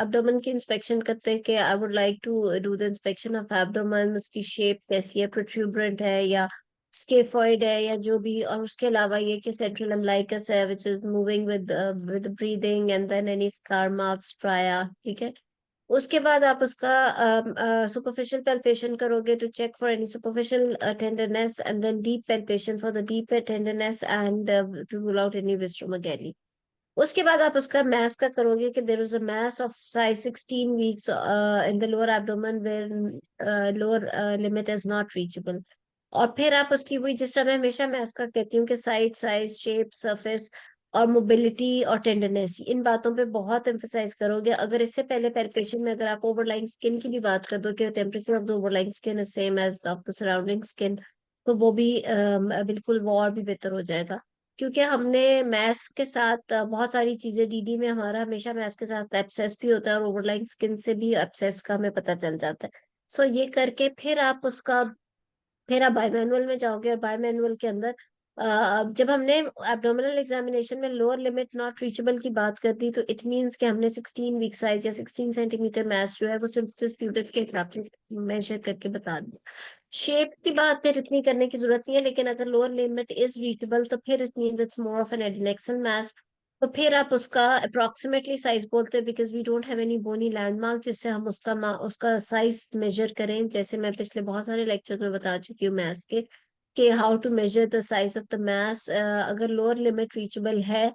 एब्डोमेन की इंस्पेक्शन करते कि I would like to do the inspection of abdomen, उसकी शेप कैसी है, प्रोट्रूबरेंट है या स्केफॉइड है या जो भी, और उसके अलावा ये कि सेंट्रल अम्बलाइकस है which is moving with breathing, and then any scar marks, ट्राया, ठीक है। उसके बाद आप उसका सुपरफिशियल पैल्पेशन करोगे to check for any superficial tenderness, and then deep palpation for the deep tenderness, and to rule out any visceromegaly. उसके बाद आप उसका मैथ्स का करोगे कि there is a mass of size 16 weeks in the lower abdomen where lower limit is not reachable. और फिर आप उसकी वही, जिस तरह मैं हमेशा मैथ्स का कहती हूँ कि साइज, शेप, सरफेस और मोबिलिटी और टेंडरनेस, इन बातों पे बहुत एम्फेसाइज करोगे। अगर इससे पहले पैल्पेशन में अगर आप ओवरलाइन स्किन की भी बात कर दो कि temperature of the overlying skin is same as of the surrounding skin, तो वो भी बिल्कुल वो और भी बेहतर हो जाएगा। क्योंकि हमने मैथ्स के साथ बहुत सारी चीजें, डीडी में हमारा हमेशा मैथ्स के साथ एब्सेस भी होता है, और ओवरलाइन स्किन से भी एब्सेस का हमें पता चल जाता है। सो ये करके फिर आप बाय मैनुअल में जाओगे, और बाय मैनुअल के अंदर जब हमने एब्डोमिनल एग्जामिनेशन में लोअर लिमिट नॉट रीचेबल की बात कर दी, तो इट मींस कि हमने 16 वीक साइज या 16 सेंटीमीटर मैस जो है वो सिंथेसिस प्यूबिस के हिसाब से मेजर करके बता दिया। शेप की बात फिर इतनी करने की जरूरत नहीं है, लेकिन अगर लोअर लिमिट इज रीचेबल तो फिर it means it's more of an adnexal mass. तो फिर आप उसका अप्रोक्सीमेटली साइज बोलते हैं, because we don't have any bony landmark जिससे हम उसका साइज मेजर करें। जैसे मैं पिछले बहुत सारे लेक्चर में बता चुकी हूँ मैथ्स के कि how to measure the size of the mass. अगर लोअर लिमिट रीचेबल है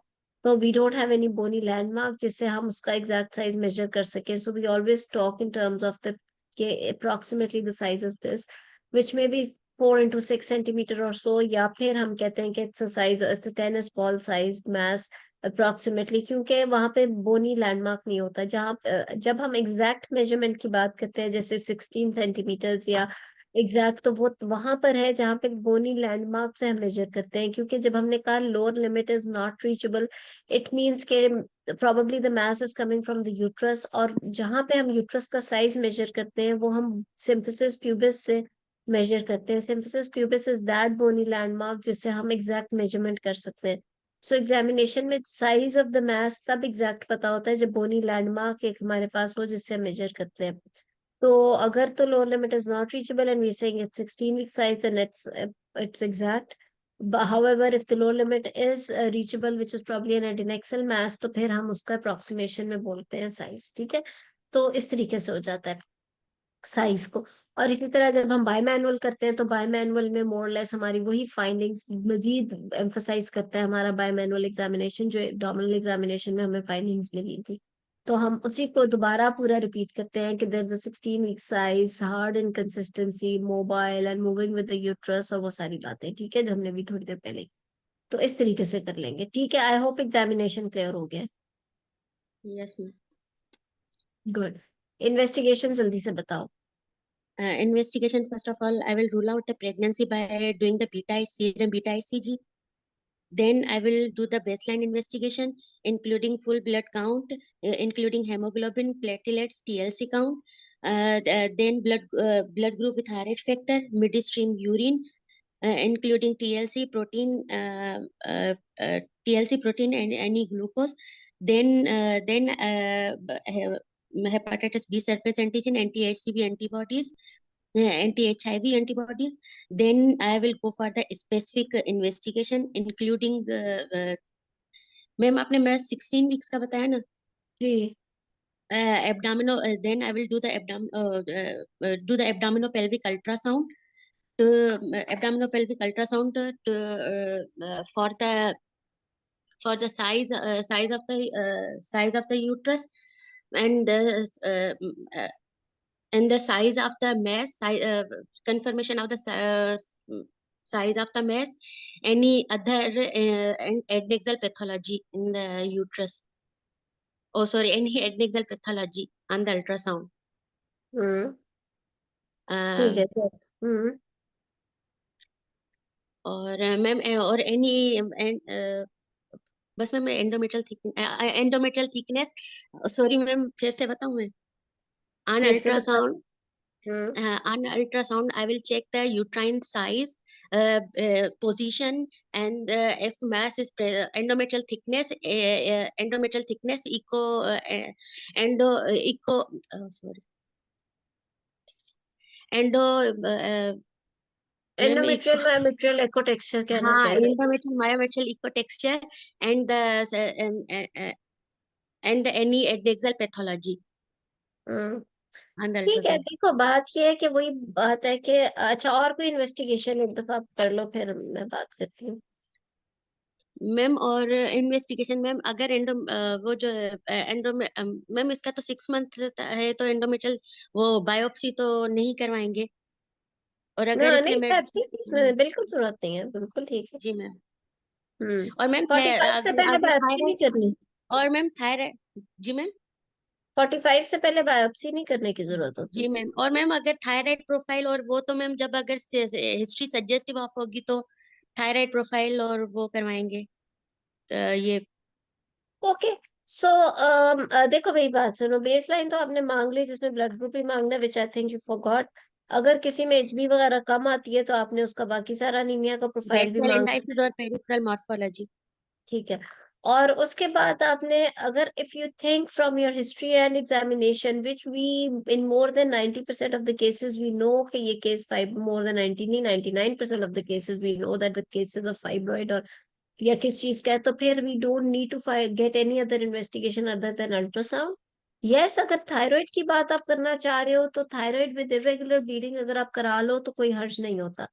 तो we don't have any bony landmark जिससे हम उसका एग्जैक्ट साइज मेजर कर सकें। So we always talk in terms of the के approximately the size is this, which may be 4 into 6 centimeter or so, या फिर हम कहते हैं कि it's a tennis ball sized mass approximately, क्योंकि वहां पे बोनी लैंडमार्क नहीं होता। जब हम एग्जैक्ट मेजरमेंट की बात करते हैं जैसे 16 सेंटीमीटर या एग्जैक्ट, तो वो वहां पर है जहाँ पे बोनी लैंडमार्क से हम मेजर करते हैं। क्योंकि जब हमने कहा lower limit is not reachable, it means के probably the mass is coming from the uterus, और जहाँ पे हम यूट्रस का साइज मेजर करते हैं वो हम सिम्फिसिस प्यूबिस से मेजर करते हैं। Symphysis pubis is that bony landmark जिससे हम एग्जैक्ट मेजरमेंट कर सकते हैं। सो एग्जामिनेशन में साइज ऑफ द मास तब एग्जैक्ट पता होता है जब बोनी लैंडमार्क एक हमारे पास हो जिससे हम मेजर करते हैं। तो अगर तो lower limit is not reachable and we saying it's 16 week size then it's exact. But however, if the lower limit is reachable, which is probably an adnexal mass, तो फिर हम उसका approximation में बोलते हैं साइज। ठीक है, तो इस तरीके से हो जाता है साइज को। और इसी तरह जब हम बाय मैनुअल करते हैं तो बाय मैनुअल में मोर लेस हमारी वही फाइंडिंग्स मजीद एम्फोसाइज करता है हमारा बाय मैनुअल एग्जामिनेशन जो एब्डोमिनल एग्जामिनेशन में हमें फाइंडिंग्स मिली थी। तो हम उसी को दोबारा पूरा रिपीट करते हैं कि there is a 16 week size, hard inconsistency, mobile and moving with the uterus और वो सारी बातें। ठीक है, जो हमने भी थोड़ी देर पहले। तो इस तरीके से कर लेंगे। ठीक है, आई होप एग्जामिनेशन क्लियर हो गया। Yes, ma'am. गुड। इन्वेस्टिगेशन जल्दी से बताओ। Investigation, first of all, I will rule out the pregnancy by doing the serum beta HCG. Then I will do the baseline investigation, including full blood count, including hemoglobin, platelets, TLC count. Then blood group with Rh factor, midstream urine, including TLC protein, TLC protein and any glucose. Then hepatitis B surface antigen, anti-HCV antibodies, anti-HIV antibodies. Then I will go for the specific investigation, including ma'am आपने मैं 16 वीक्स का बताया ना, जी। abdominal. Then I will do the abdominopelvic ultrasound. To abdominopelvic ultrasound for the size of the uterus and the size of the mass, confirmation of the size of the mass, any other adnexal pathology in the uterus. Oh, sorry, any adnexal pathology on the ultrasound. ठीक है। और मैम और एनी बस ma'am endometrial thickness, sorry ma'am फिर से बताऊं मैं, on फिर से बता। ultrasound. On ultrasound, I will check the uterine size, position, and if mass is endometrial thickness, sorry, endo ma'am endometrial myometrial echo texture कहना हाँ, चाह रहे हैं। endometrial myometrial echo texture and the and any adnexal pathology hmm, on the ठीक है। ultrasound. देखो बात ये है कि वही बात है कि अच्छा और कोई इन्वेस्टिगेशन एक दफा आप कर लो फिर मैं बात करती हूँ। मैम और इन्वेस्टिगेशन मैम, अगर वो जो एंडो मैम इसका तो 6 मंथ है, तो एंडोमेट्रियल वो बायोप्सी तो नहीं करवाएंगे, और ना अगर इसने नहीं, में इसमें बिल्कुल जरूरत नहीं है, बिल्कुल ठीक है। जी मैम। हम्म। और मैम 45 से अगर पहले अगर बायोप्सी नहीं थायराइड, करनी। और मैम थायराइड, जी मैम। 45 से पहले बायोप्सी नहीं करने की जरूरत जी होती। मैम, और मैम अगर थायराइड प्रोफाइल और वो तो मैम जब अगर हिस्ट्री सजेस्टिव ऑफ होगी तो थायराइड प्रोफाइल और वो करवाएंगे, ये ओके। सो देखो मेरी बात सुनो। बेसलाइन तो आपने मांग ली जिसमें ब्लड ग्रुप ही मांगना, विच आई थिंक यू फॉरगॉट। अगर किसी में एचबी वगैरह कम आती है तो आपने उसका बाकी सारा अनीमिया का रेड प्रोफाइल भी सेल मांग। एनालिसिस और पेरिफेरल मॉर्फोलॉजी। ठीक है। और उसके बाद आपने अगर if you think from your history and examination which we in more than 90% of the cases we know कि ये केस फाइव मोर देन 90 नहीं 99% of the cases we know that the cases of fibroid और या किस चीज का है, तो फिर we don't need to get any other investigation other than ultrasound. Yes, अगर थायराइड की बात आप करना चाह रहे हो तो थायराइड विद इरेगुलर ब्लीडिंग अगर आप करा लो तो कोई हर्ज नहीं होता।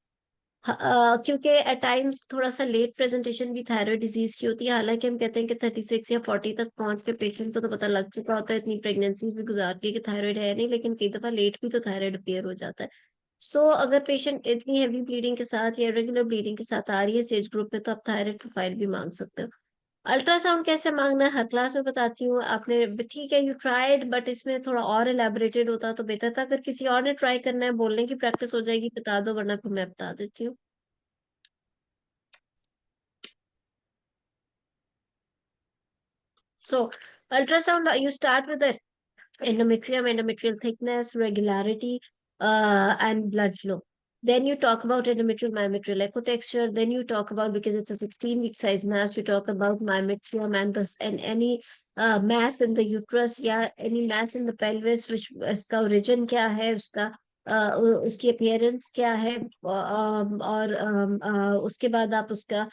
क्योंकि एट टाइम्स थोड़ा सा लेट प्रेजेंटेशन भी थायराइड डिजीज की होती है। हालांकि हम कहते हैं कि 36 या 40 तक पहुंच के पेशेंट को तो पता लग चुका होता है, इतनी प्रेगनेंसीज भी गुजार के कि थायराइड है नहीं, लेकिन कई दफा लेट भी तो थायराइड अपीयर हो जाता है। सो अगर पेशेंट इतनी हैवी ब्लीडिंग के साथ या रेगुलर ब्लीडिंग के साथ आ रही है इस एज ग्रुप में तो आप थायराइड प्रोफाइल भी मांग सकते हो। अल्ट्रासाउंड कैसे मांगना है हर क्लास में बताती हूँ। आपने ठीक है, यू ट्राइड, बट इसमें थोड़ा और एलैबोरेटेड होता तो बेहतर था। अगर किसी और ने ट्राई करना है, बोलने की प्रैक्टिस हो जाएगी, बता दो, वरना फिर मैं बता देती हूँ। So, ultrasound, you start with the endometrium, endometrial thickness, regularity, and blood flow. Then you talk about endometrial, myometrial echo texture. Then you talk about, because it's a 16-week size mass, you talk about myometrium and any mass in the uterus या any mass in the pelvis, which उसका origin क्या है, उसका उसकी appearance क्या है, और उसके बाद आप उसका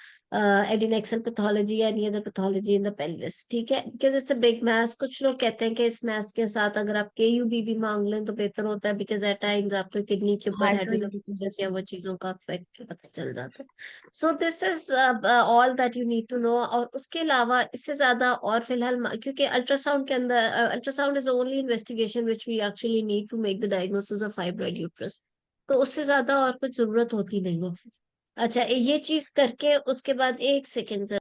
एडिनेक्सल पैथोलॉजी या any other pathology in the pelvis, ठीक है, because it's a big mass. कुछ लोग कहते हैं कि इस मैस के साथ अगर आप केयूबी भी मांग लें तो बेहतर होता है, बिकॉज एट टाइम्स आपके किडनी के ऊपर हाइड्रोइडिक। हेड्रोनेफ्रोसिस या वो चीजों का इफेक्ट पता चल जाता है। So this is all that you need to know. और उसके अलावा इससे ज्यादा और फिलहाल क्योंकि अल्ट्रासाउंड के अंदर, ultrasound is only investigation which we actually need to make the diagnosis of fibroid uterus, तो उससे ज्यादा और कुछ जरूरत होती नहीं है। अच्छा, ये चीज करके उसके बाद एक सेकेंड सर।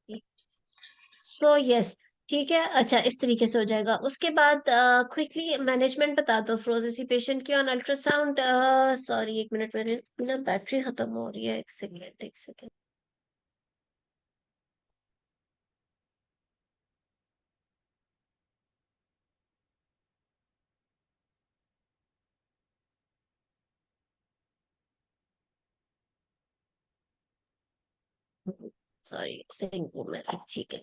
सो यस, ठीक है। अच्छा, इस तरीके से हो जाएगा। उसके बाद क्विकली मैनेजमेंट बता दो फ्रोज इसी पेशेंट की ऑन अल्ट्रासाउंड। सॉरी, एक मिनट, मेरे ना बैटरी खत्म हो रही है, एक सेकेंड एक सेकेंड। सॉरी, ठीक है।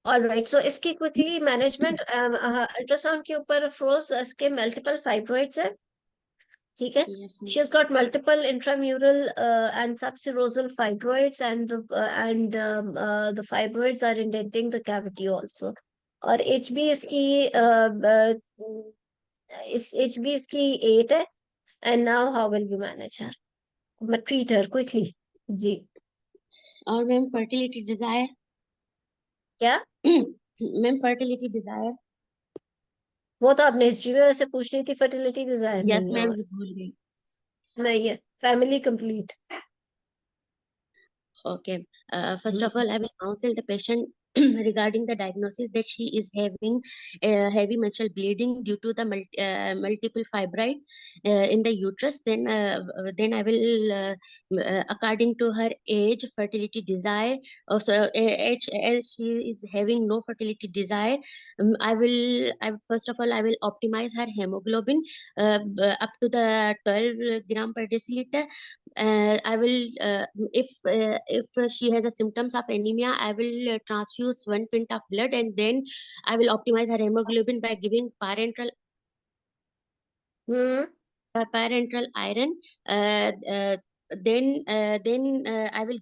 ऑलराइट, सो इसकी क्विकली मैनेजमेंट, अल्ट्रासाउंड के ऊपर फ्रोज इसके मल्टीपल फाइब्रॉइड्स है, ठीक है। Yes, ma'am. She has got multiple intramural and subserosal fibroids, and the fibroids are indenting the cavity also. और HB इसकी इस HB इसकी 8 है। And now how will you manage her? Treat her quickly। जी, और मैम फर्टिलिटी डिजायर। क्या? Ma'am fertility desire. वो तो आपने हिस्ट्री में वैसे पूछ रही थी, फर्टिलिटी डिजायर यस नहीं है, मैम, और ये भूल गई। नहीं है। Family complete. Okay. First of all, I will counsel the patient regarding the diagnosis that she is having heavy menstrual bleeding due to the multiple fibroid in the uterus. Then I will, according to her age, fertility desire. Also, age, as she is having no fertility desire, first of all, I will optimize her hemoglobin up to the 12 gram per deciliter. I will, if she has a symptoms of anemia, I will transfuse 1 pint of blood, and then I will optimize her hemoglobin by giving hmm. parenteral iron. Then I will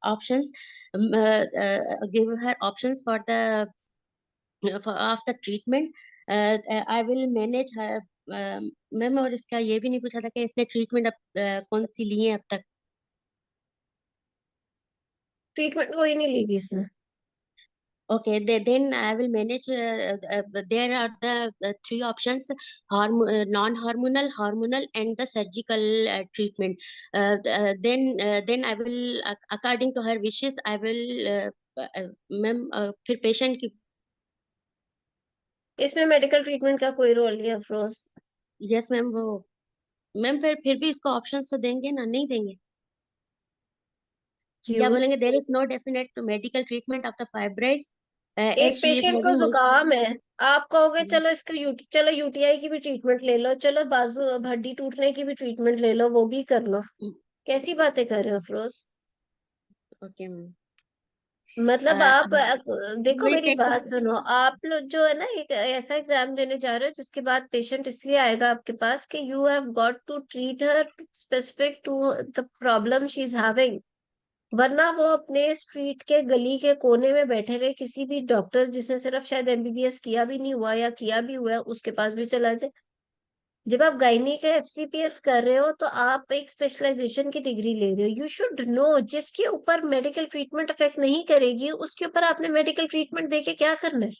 options, give her options for the of the treatment. I will manage her. Ma'am, और इसका ये भी नहीं पूछा था कि इसने ट्रीटमेंट अब कौन सी ली है अब तक। ट्रीटमेंट कोई नहीं ली थी इसने। Okay, then I will manage. There are the three options: non-hormonal, hormonal, and the surgical treatment. Then I will, according to her wishes, I will, ma'am, फिर पेशेंट की। इसमें मेडिकल ट्रीटमेंट का कोई रोल नहीं है अफरोज। यस मैम, वो मैम फिर भी इसको ऑप्शन तो देंगे ना, नहीं देंगे? क्या क्यों? बोलेंगे? There is no definite medical treatment of the fibroids एक एज शी इज पेशेंट को हैविंग। जुकाम है, आप कहोगे चलो इसका चलो यूटीआई की भी ट्रीटमेंट ले लो, चलो बाजू हड्डी टूटने की भी ट्रीटमेंट ले लो, वो भी कर लो। कैसी बातें कर रहे हो अफरोज? Okay ma'am. मतलब आप देखो, We मेरी take बात the सुनो। आप लोग जो है ना एक ऐसा एग्जाम देने जा रहे हो जिसके बाद पेशेंट इसलिए आएगा आपके पास कि you have got to treat her specific to the problem she is having. वरना वो अपने स्ट्रीट के गली के कोने में बैठे हुए किसी भी डॉक्टर जिसने सिर्फ शायद एमबीबीएस किया भी नहीं हुआ या किया भी हुआ है उसके पास भी चला जाए। जब आप गायनी का एफसीपीएस कर रहे हो तो आप एक स्पेशलाइजेशन की डिग्री ले रहे हो। यू शुड नो जिसके ऊपर मेडिकल ट्रीटमेंट इफेक्ट नहीं करेगी उसके ऊपर आपने मेडिकल ट्रीटमेंट देके क्या करना है।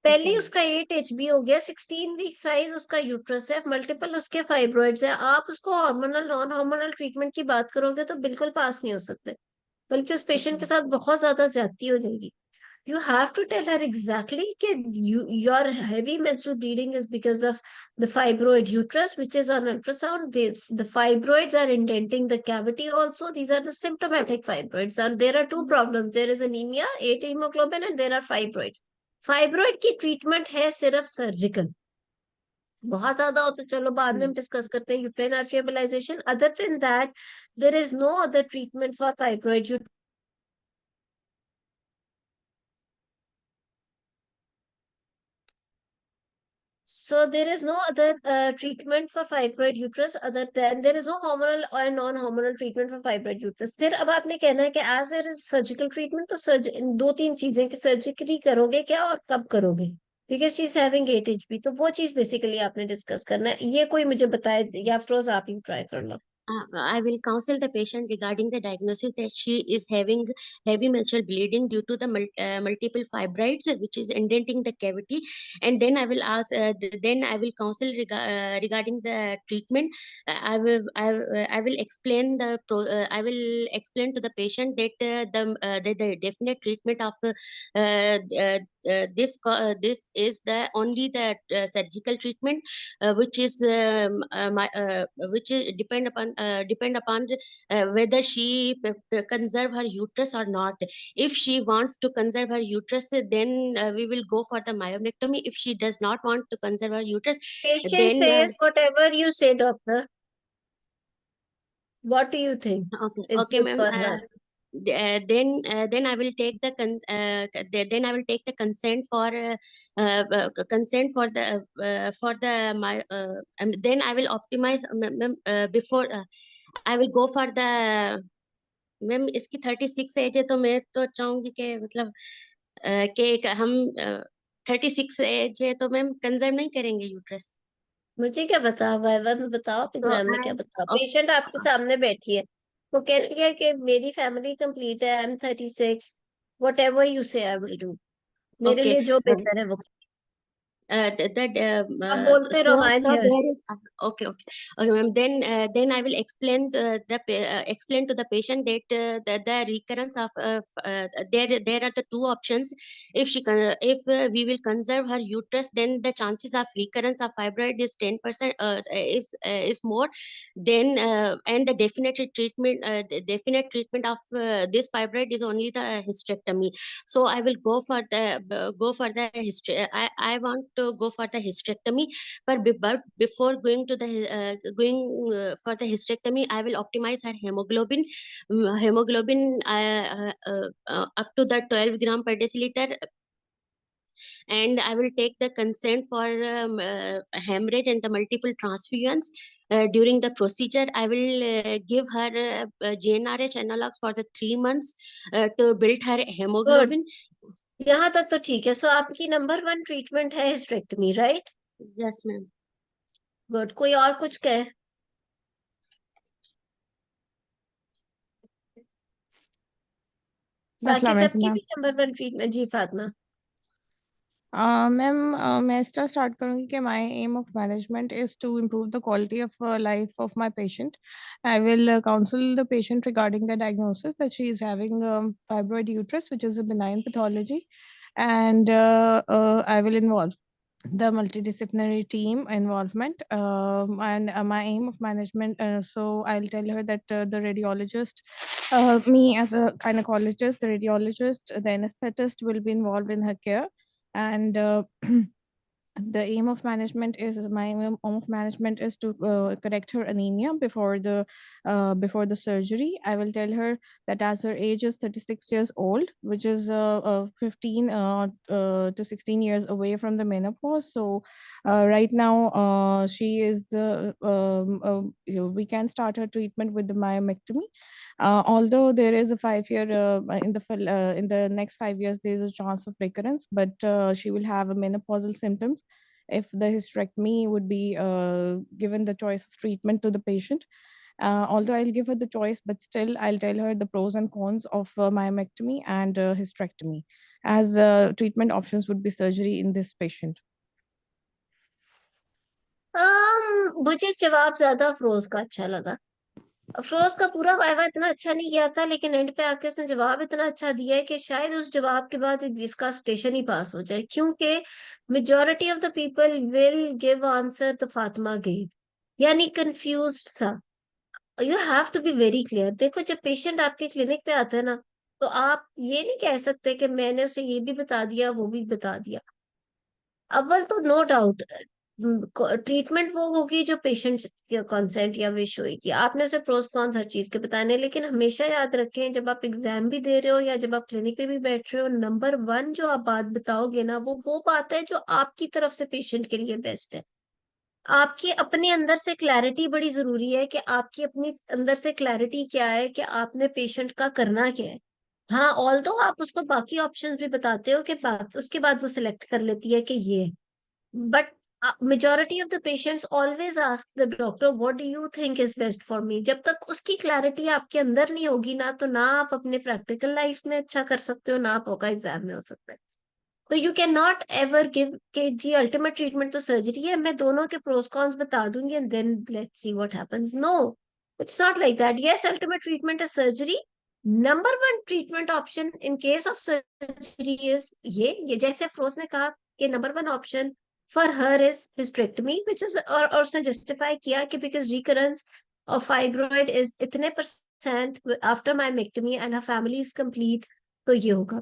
पहले ओके मैम। उसका 8 HB हो गया, 16 वीक साइज उसका यूट्रस है, मल्टीपल उसके फाइब्रॉइड्स है, आप उसको हार्मोनल नॉन हार्मोनल ट्रीटमेंट की बात करोगे तो बिल्कुल पास नहीं हो सकते, बल्कि उस पेशेंट ओके के साथ बहुत ज्यादा ज्यादती हो जाएगी। You have to tell her exactly that your heavy menstrual bleeding is because of the fibroid uterus, which is on ultrasound. The fibroids are indenting the cavity also. These are the symptomatic fibroids. And there are two problems. There is anemia, 8 hemoglobin, and there are fibroids. Fibroid की ट्रीटमेंट है सिर्फ सर्जिकल. बहुत ज्यादा हो तो चलो बाद में हम डिस्कस करते हैं यूट्राइन आर्टिफिशियलाइजेशन. Other than that there is no other treatment for fibroid. So there is no other treatment for fibroid uterus other than there is no hormonal or non-hormonal treatment for fibroid uterus. फिर अब आपने कहना है कि as there is surgical treatment तो दो तीन चीजें कि सर्जरी करोगे क्या और कब करोगे, because she is having 8 HP. तो वो चीज बेसिकली आपने डिस्कस करना है. ये कोई मुझे बताए या अफरोज आप ही ट्राई कर लो. I will counsel the patient regarding the diagnosis that she is having heavy menstrual bleeding due to the multiple fibroids which is indenting the cavity, and then I will ask. Then I will counsel regarding the treatment. I will explain I will explain to the patient that the definite treatment of this is the only the surgical treatment, which is which is depend upon whether she conserve her uterus or not. If she wants to conserve her uterus, then we will go for the myomectomy. If she does not want to conserve her uterus, Patient then says whatever you say, doctor. What do you think okay, is okay, good ma'am. for her? Then I will take the then I will take the consent for consent for the my then I will optimize before I will go for the ma'am इसकी 36 एज है तो मैं तो चाहूंगी कि मतलब कि हम 36 एज है तो मैम कंजर्व नहीं करेंगे यूट्रस. मुझे क्या बता, वाइवा में बताओ, तो एग्जाम में क्या बताओ. पेशेंट आपके सामने बैठी है, वो कह रही है कि मेरी फैमिली कंप्लीट है, I am 36, what ever you से आई विल डू. मेरे ओके लिए जो बेहतर है वो. आप बोलते रहो, I am so here. there is okay ma'am. Then I will explain explain to the patient that the recurrence of there are the two options. If we will conserve her uterus, then the chances of recurrence of fibroid is 10% is more. Then and the definite treatment of this fibroid is only the hysterectomy. So I will go for the history. I want to go for the hysterectomy, but before going to the for the hysterectomy, I will optimize her hemoglobin. Hemoglobin up to the 12 gram per deciliter, and I will take the consent for hemorrhage and the multiple transfusions. During the procedure, I will give her GnRH analogs for the 3 months to build her good. hemoglobin. यहाँ तक तो ठीक है. सो आपकी नंबर 1 ट्रीटमेंट है hysterectomy, right? Yes, ma'am. Good. कोई और कुछ कहे? बाकी अस्सलाम वालेकुम सबकी मैम. भी नंबर 1 ट्रीटमेंट. जी फातिमा. मैम मैं इस तरह स्टार्ट करूँगी कि my aim of management is to improve the quality of life of my patient. I will counsel the patient regarding the diagnosis that she is having fibroid uterus, which is a benign pathology, and I will involve the multidisciplinary team involvement, and my aim of management, so I'll tell her that the radiologist, me as a gynecologist, the radiologist, the anesthetist will be involved in her care, and the aim of management is my aim of management is to correct her anemia before the surgery. I will tell her that as her age is 36 years old, which is 15 to 16 years away from the menopause. So right now she is we can start her treatment with the myomectomy. Although there is a 5 year in the next 5 years there is a chance of recurrence, but she will have a menopausal symptoms if the hysterectomy would be given the choice of treatment to the patient. Although I'll give her the choice, but still I'll tell her the pros and cons of myomectomy and hysterectomy, as treatment options would be surgery in this patient. मुझे जवाब ज्यादा अफरोज का अच्छा लगा. अफरोज का पूरा वाइवा इतना अच्छा नहीं गया था, लेकिन एंड पे आके उसने जवाब इतना अच्छा दिया है कि शायद उस जवाब के बाद जिसका स्टेशन ही पास हो जाए, क्योंकि majority of the people will give answer the Fatima gave, यानी कंफ्यूज्ड था। You have to be very clear. देखो, जब पेशेंट आपके क्लिनिक पे आता है ना, तो आप ये नहीं कह सकते कि मैंने उसे ये भी बता दिया वो भी बता दिया। अव्वल तो नो डाउट ट्रीटमेंट वो होगी जो पेशेंट का कंसेंट या विश होगी, आपने उसे प्रोस कॉन्स हर चीज के बताने, लेकिन हमेशा याद रखें जब आप एग्जाम भी दे रहे हो या जब आप क्लिनिक पे भी बैठ रहे हो, नंबर वन जो आप बात बताओगे ना, वो बात है जो आपकी तरफ से पेशेंट के लिए बेस्ट है। आपकी अपने अंदर से क्लैरिटी बड़ी जरूरी है कि आपकी अपनी अंदर से क्लैरिटी क्या है कि आपने पेशेंट का करना क्या है। हाँ, ऑल दो आप उसको बाकी ऑप्शंस भी बताते हो कि उसके बाद वो सिलेक्ट कर लेती है कि ये, but majority of the patients always ask the doctor what do you think is best for me। जब तक उसकी क्लैरिटी आपके अंदर नहीं होगी ना, तो ना आप अपने प्रैक्टिकल लाइफ में अच्छा कर सकते हो, ना आपका एग्जाम में हो सकता है। तो you can not ever give के जी अल्टीमेट ट्रीटमेंट तो सर्जरी है, मैं दोनों के प्रोस कॉन्स बता दूंगी and then let's see what happens. No, it's not like that. Yes, ultimate treatment is surgery. Number one treatment option in case of surgery is ये जैसे अफरोज ने कहा कि number one option for her is hysterectomy, which is, और उसने जस्टिफाई किया कि because recurrence of fibroid is इतने percent after myomectomy and her family is complete, तो ये होगा।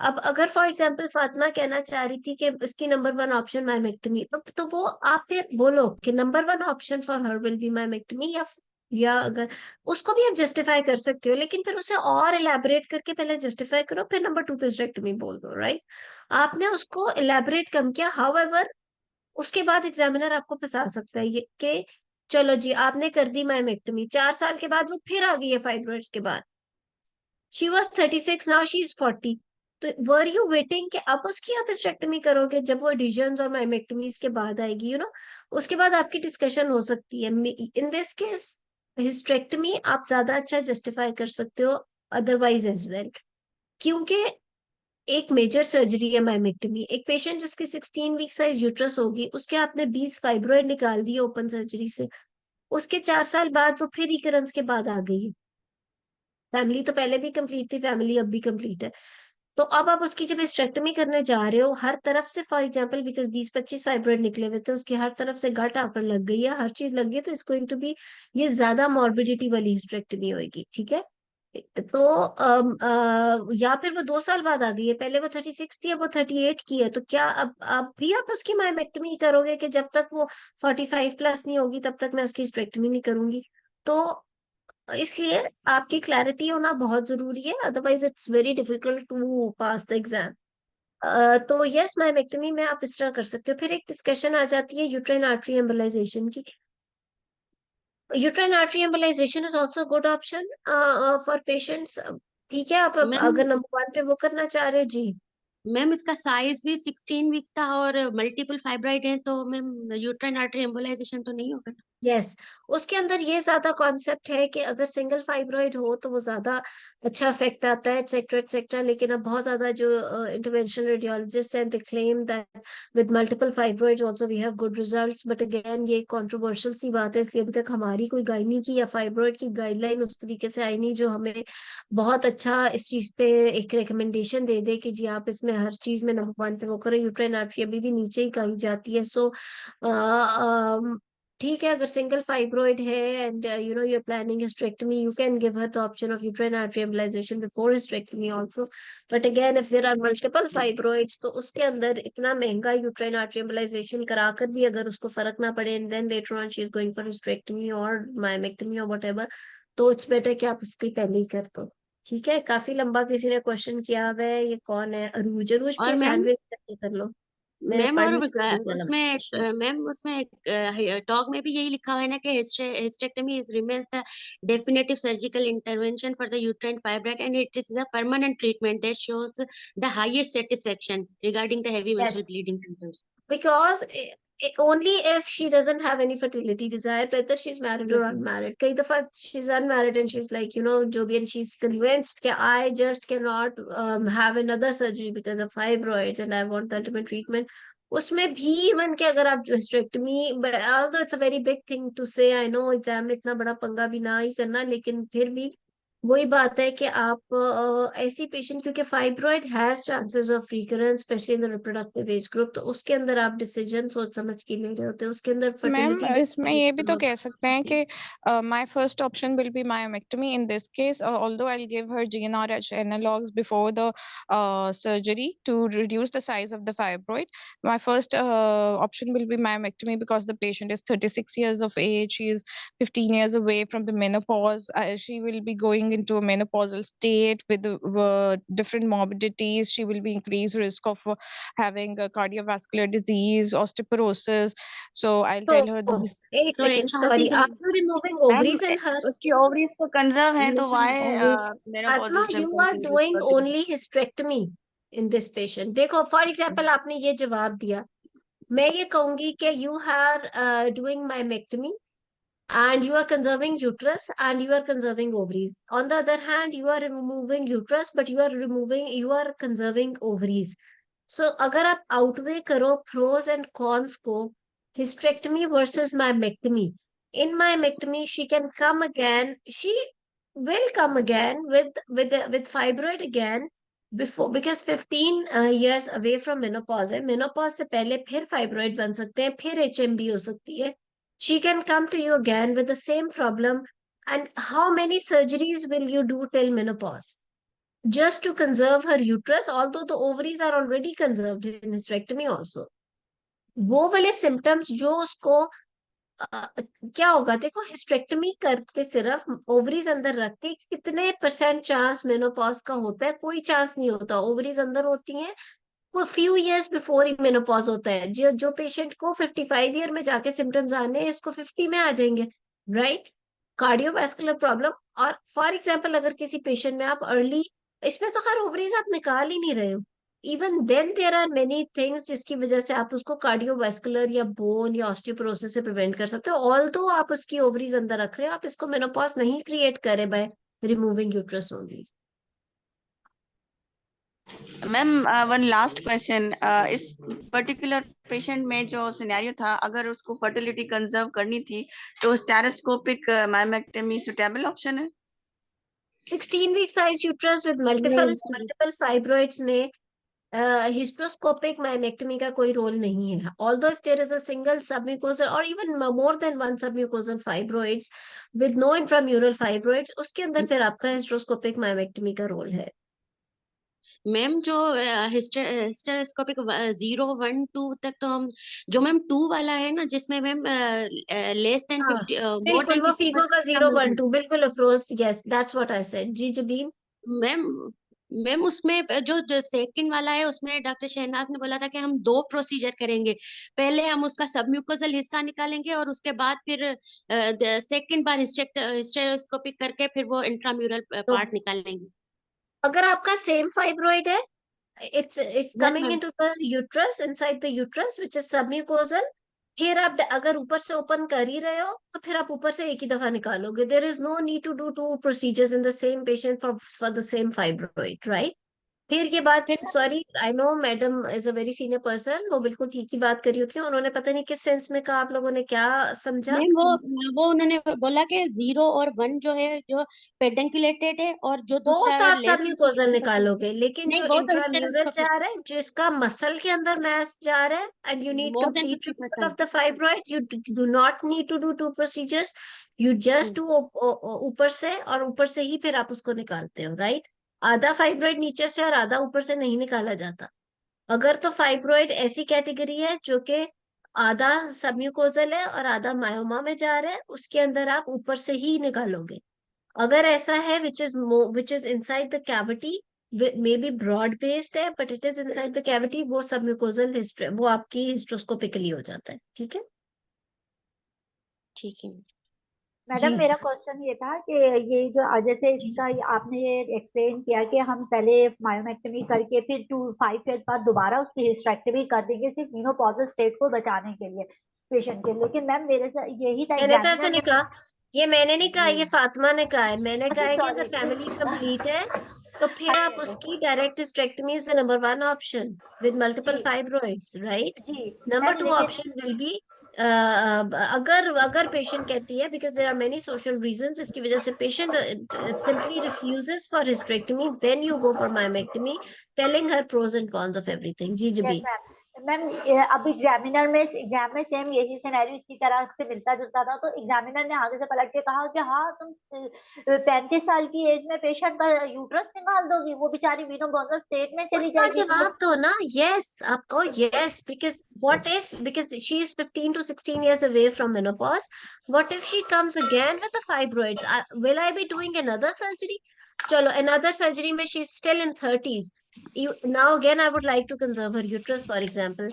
अब अगर फॉर एग्जाम्पल फातिमा कहना चाह रही थी कि उसकी नंबर वन ऑप्शन माइमेक्टमी, तो वो आप फिर बोलो कि number one option for her will be myomectomy, या अगर उसको भी आप जस्टिफाई कर सकते हो, लेकिन फिर उसे और इलेबोरेट करके पहले जस्टिफाई करो, फिर नंबर टू पे हिस्टेक्टमी बोल दो, राइट। आपने उसको इलेबोरेट कम किया, हाउएवर उसके बाद एग्जामिनर आपको फंसा सकता है ये कि चलो जी आपने कर दी माइमेक्टमी, 4 साल के बाद वो फिर आ गई है फाइब्रॉइड्स के बाद, she was 36, now she is 40। तो वर यू वेटिंग कि अब उसकी आप हिस्टेक्टमी करोगे, जब वो एडिशंस और माइमेक्टमीज के बाद आएगी, उसके बाद आपकी डिस्कशन हो सकती है। इन दिस केस हिस्टेक्टमी आप ज्यादा अच्छा जस्टिफाई कर सकते हो अदरवाइज एज वेल, क्योंकि एक मेजर सर्जरी है माइमेक्टमी। एक पेशेंट जिसकी 16 वीक साइज यूट्रस होगी, उसके आपने 20 फाइब्रॉइड निकाल दिए ओपन सर्जरी से, उसके 4 साल बाद वो फिर रिकरेंस के बाद आ गई है। फैमिली तो पहले भी कंप्लीट थी, फैमिली अब भी कंप्लीट है। तो अब आप उसकी जब हिस्टेक्टमी करने जा रहे हो, हर तरफ से फॉर एग्जांपल बिकॉज 20-25 फाइब्रॉइड निकले हुए थे, उसकी हर तरफ से गट आकर लग गई है, हर चीज लग गई है, तो इसको गोइंग टू बी ये ज्यादा मॉर्बिडिटी वाली हिस्टेक्टमी होगी, ठीक है। तो या फिर वो 2 साल बाद आ गई है, पहले वो 36 थी अब वो 38 की है, तो क्या अब भी आप उसकी माइमेक्टमी करोगे कि जब तक वो 45 प्लस नहीं होगी तब तक मैं उसकी हिस्टेक्टमी नहीं करूंगी। तो इसलिए आपकी क्लैरिटी होना बहुत जरूरी है, otherwise it's very difficult to pass the exam. तो यस, माइमेक्टमी में आप इस तरह कर सकते हो। फिर एक डिस्कशन आ जाती है यूट्राइन आर्टरी एम्बोलाइजेशन की। Uterine artery embolisation is also good option for patients. ठीक है, आप मैम अगर नंबर वन पे वो करना चाह रहे हो जी। मैम इसका साइज भी 16 वीक्स था और मल्टीपल फाइब्राइड है, तो मैम यूट्राइन आर्टरी एम्बोलाइजेशन तो नहीं होगा? यस, उसके अंदर ये ज्यादा कॉन्सेप्ट है कि अगर सिंगल फाइब्रॉइड हो तो वो ज्यादा अच्छा इफेक्ट आता है, एक्सेट्रा एक्सेट्रा, लेकिन अब बहुत ज्यादा जो इंटरवेंशनल रेडियोलॉजिस्ट हैं they claim that with multiple fibroids also we have good results, but again ये कंट्रोवर्शियल सी बात है, इसलिए अभी तक हमारी कोई गाइनी की या फाइब्रॉइड की गाइडलाइन उस तरीके से आई नहीं जो हमें बहुत अच्छा इस चीज पे एक रिकमेंडेशन दे दे कि जी आप इसमें हर चीज में नंबर वन पे वो करें। यूट्राइन आर्टरी अभी भी नीचे ही कही जाती है। सो ठीक है, अगर सिंगल फाइब्रॉइड है and you're planning hysterectomy, you can give her the option of uterine artery embolization before hysterectomy also, but again if there are multiple fibroids तो उसके अंदर इतना महंगा uterine artery embolization कराकर भी अगर उसको फर्क ना पड़े and then later on she is going for hysterectomy or myomectomy or whatever, तो it's better कि आप उसकी पहले ही कर दो। ठीक है, काफी लंबा किसी ने क्वेश्चन किया हुआ है, ये कौन है, अरूज? अरूज और प्लीज हैंड मैम रेज करके कर लो, मैं मैम पढ़ और नहीं सकती इतना लंबा उसमें क्वेश्चन। मैम उसमें टॉक में भी यही लिखा हुआ है ना कि hysterectomy is remains the definitive surgical intervention for the uterine fibroid and it is a permanent treatment that shows the highest satisfaction regarding the heavy menstrual Yes, bleeding symptoms. because only if she doesn't have any fertility desire, whether she's married or Yes, ma'am. unmarried. कई दफा she's unmarried and she's like, जो भी, and she's convinced that I just cannot have another surgery because of fibroids and I want the ultimate treatment. उसमें भी इवन कि अगर आप hysterectomy, although it's a very big thing to say, I no exam में इतना बड़ा पंगा भी ना ही करना, लेकिन फिर भी वही बात है कि आप ऐसी पेशेंट, क्योंकि fibroid has chances of recurrence specially in the reproductive age group, तो उसके अंदर आप डिसीजन सोच समझ के ले रहे होते हैं, उसके अंदर मैम फर्टिलिटी इसमें ये भी तो कह सकते हैं कि my first option will be myomectomy in this case, although I'll give her GnRH analogs before the surgery to reduce the size of the fibroid. My first option will be myomectomy because the patient is 36 years of age. She is 15 years away from the menopause. She will be going into a menopausal state with different morbidities. She will be increased risk of having cardiovascular disease, osteoporosis. So I'll तो tell her these. एक तो सेकेंड, शांति सॉरी, आर बहन, you removing ma'am ovaries in her? उसकी ओवरीज तो कंजर्व है, तो लेकिन वाई always आत्मा, menopausal you are symptoms in this doing particular? Only hysterectomy in this patient. देखो फॉर एग्जांपल आपने ये जवाब दिया, मैं ये कहूंगी कि you are doing myomectomy and you are conserving uterus and you are conserving ovaries. On the other hand, you are removing uterus but you are conserving ovaries. So अगर आप outweigh करो pros and cons को, hysterectomy versus myomectomy, in myomectomy she can come again, she will come again with fibroid again before, because 15 years away from menopause है, menopause से पहले फिर fibroid बन सकते हैं, फिर HMB हो सकती है, she can come to you again with the same problem. And how many surgeries will you do till menopause just to conserve her uterus, although the ovaries are already conserved in hysterectomy also? वो वाले symptoms जो उसको क्या होगा, देखो हिस्टेरेक्टमी करके सिर्फ ओवरीज अंदर रख के कितने परसेंट चांस मेनोपॉज का होता है? कोई चांस नहीं होता, ओवरीज अंदर होती हैं, वो few years before he menopause होता है। जो पेशेंट को 55 ईयर में जाके सिम्टम्स आने हैं, इसको 50 में आ जाएंगे, राइट? Cardiovascular problem. और फॉर एग्जाम्पल अगर किसी पेशेंट में आप अर्ली, इसमें तो खैर ओवरीज आप निकाल ही नहीं रहे हो, even then there are many things जिसकी वजह से आप उसको कार्डियोवास्कुलर या बोन या ऑस्टियोपोरोसिस से प्रिवेंट कर सकते हो, ऑल्दो आप उसकी ओवरीज अंदर रख रहे हो, आप इसको मेनोपॉज नहीं क्रिएट करे by removing uterus only. Ma'am one last question, इस पर्टिकुलर पेशेंट में जो सिनेरियो था, अगर उसको फर्टिलिटी कंजर्व करनी थी तो स्टेरोस्कोपिक मायोमेक्टमी सुटेबल ऑप्शन है? 16 week size uterus with multiple fibroids में हिस्ट्रोस्कोपिक मायोमेक्टमी का कोई रोल नहीं है, although if there is a single submucosal or even more than one submucosal fibroids with no intramural fibroids, उसके अंदर फिर आपका हिस्ट्रोस्कोपिक मायोमेक्टमी का रोल है। मैम जो हिस्टेरोस्कोपिक 0, 1, 2 तक तो हम, जो मैम 2 वाला है ना, जिसमें मैम लेस देन हाँ 50 मोर बिल्कुल, देन वो फीगो का 50%। 0, 1, 2 बिल्कुल Afroz, yes that's what I said. जी जबीन, मैम मैम उसमें जो सेकंड वाला है, उसमें डॉक्टर शहनाज ने बोला था कि हम 2 प्रोसीजर करेंगे। पहले हम उसका सबम्यूकोजल हिस्सा निकालेंगे और उसके बाद फिर सेकंड बार हिस्टेरोस्कोपिक करके फिर वो इंट्राम्यूरल तो पार्ट निकालेंगे। अगर आपका सेम फाइब्रॉइड है, it's yes coming ma'am. into the uterus, inside the uterus which is submucosal, फिर आप अगर ऊपर से ओपन कर ही रहे हो तो फिर आप ऊपर से एक ही दफा निकालोगे, there is no need to do 2 procedures in the same patient for the same fibroid, right? फिर ये बात, फिर sorry I know madam is a very senior person, वो बिल्कुल ठीक ही बात करी होती है, उन्होंने पता नहीं किस सेंस में कहा, आप लोगों ने क्या समझा? मैम वो उन्होंने बोला कि 0 और 1 जो है, जो पेडंकुलेटेड है, और जो वो दूसरा तो है आप लेस सब देन म्यूकोजल 50%। निकालोगे, लेकिन नहीं, जो वो तो इंट्राम्यूरल जा हिस्टेरोस्कोपिक रहा है, जिसका मसल के अंदर मैस जा रहा है, and you need more than complete removal 50%। Of the fibroid, you do not need to do 2 procedures, you just do ऊपर से, और ऊपर से ही फिर आप उसको निकालते हो, राइट? आधा फाइब्रॉइड नीचे से और आधा ऊपर से नहीं निकाला जाता। अगर तो फाइब्रॉइड ऐसी कैटेगरी है जो कि आधा सबम्यूकोजल है और आधा मायोमा में जा रहा है, उसके अंदर आप ऊपर से ही निकालोगे। अगर ऐसा है which is inside the cavity, may be broad based है but it is inside the cavity, वो सबम्यूकोजल हिस्ट्री, वो आपकी हिस्ट्रोस्कोपिकली हो जाता है, ठीक है? ठीक है। मैडम जी मेरा क्वेश्चन ये था कि ये जो जैसे जी इसका आपने ये एक्सप्लेन किया कि हम पहले मायोमेक्टमी करके फिर 5 ईयर बाद दोबारा उसकी हिस्टेरेक्टमी कर देंगे सिर्फ मेनोपॉजल स्टेट को बचाने के लिए पेशेंट के, लेकिन मैम मेरे से यही था मैंने तो ऐसा एग्जामिनर नहीं ने कहा, ये मैंने नहीं कहा, नहीं, ये फातिमा ने कहा है। मैंने कहा अच्छा है कि अगर सॉरी फैमिली कंप्लीट है तो फिर हाँ आप जी, हाँ जी। उसकी direct hysterectomy is the number 1 option with multiple जी, फाइब्रॉइड्स, राइट? जी। नंबर मैम 2 लेकिन ऑप्शन विल बी, अगर अगर पेशेंट कहती है, because there are many social reasons, इसकी वजह से patient simply refuses for hysterectomy, then you go for myomectomy, telling her pros and cons of everything. जी जी यस बी। मैम। मैम अब एग्जाम में सेम यही सिनेरियो इसी तरह से मिलता जुलता था, तो एग्जामिनर ने आगे से पलट के कहा कि हाँ तुम 35 साल की एज में पेशेंट का यूट्रस निकाल दोगी, वो बेचारी वीनोगोनल स्टेट में चली उसका जाएगी। जवाब दो ना, यस। आप कहो yes, because what if, because she is 15 to 16 years away from menopause, what if she comes again with the fibroids? Will I be doing another surgery? चलो another surgery में she is still in 30s. Now again I would like to conserve her uterus, for example.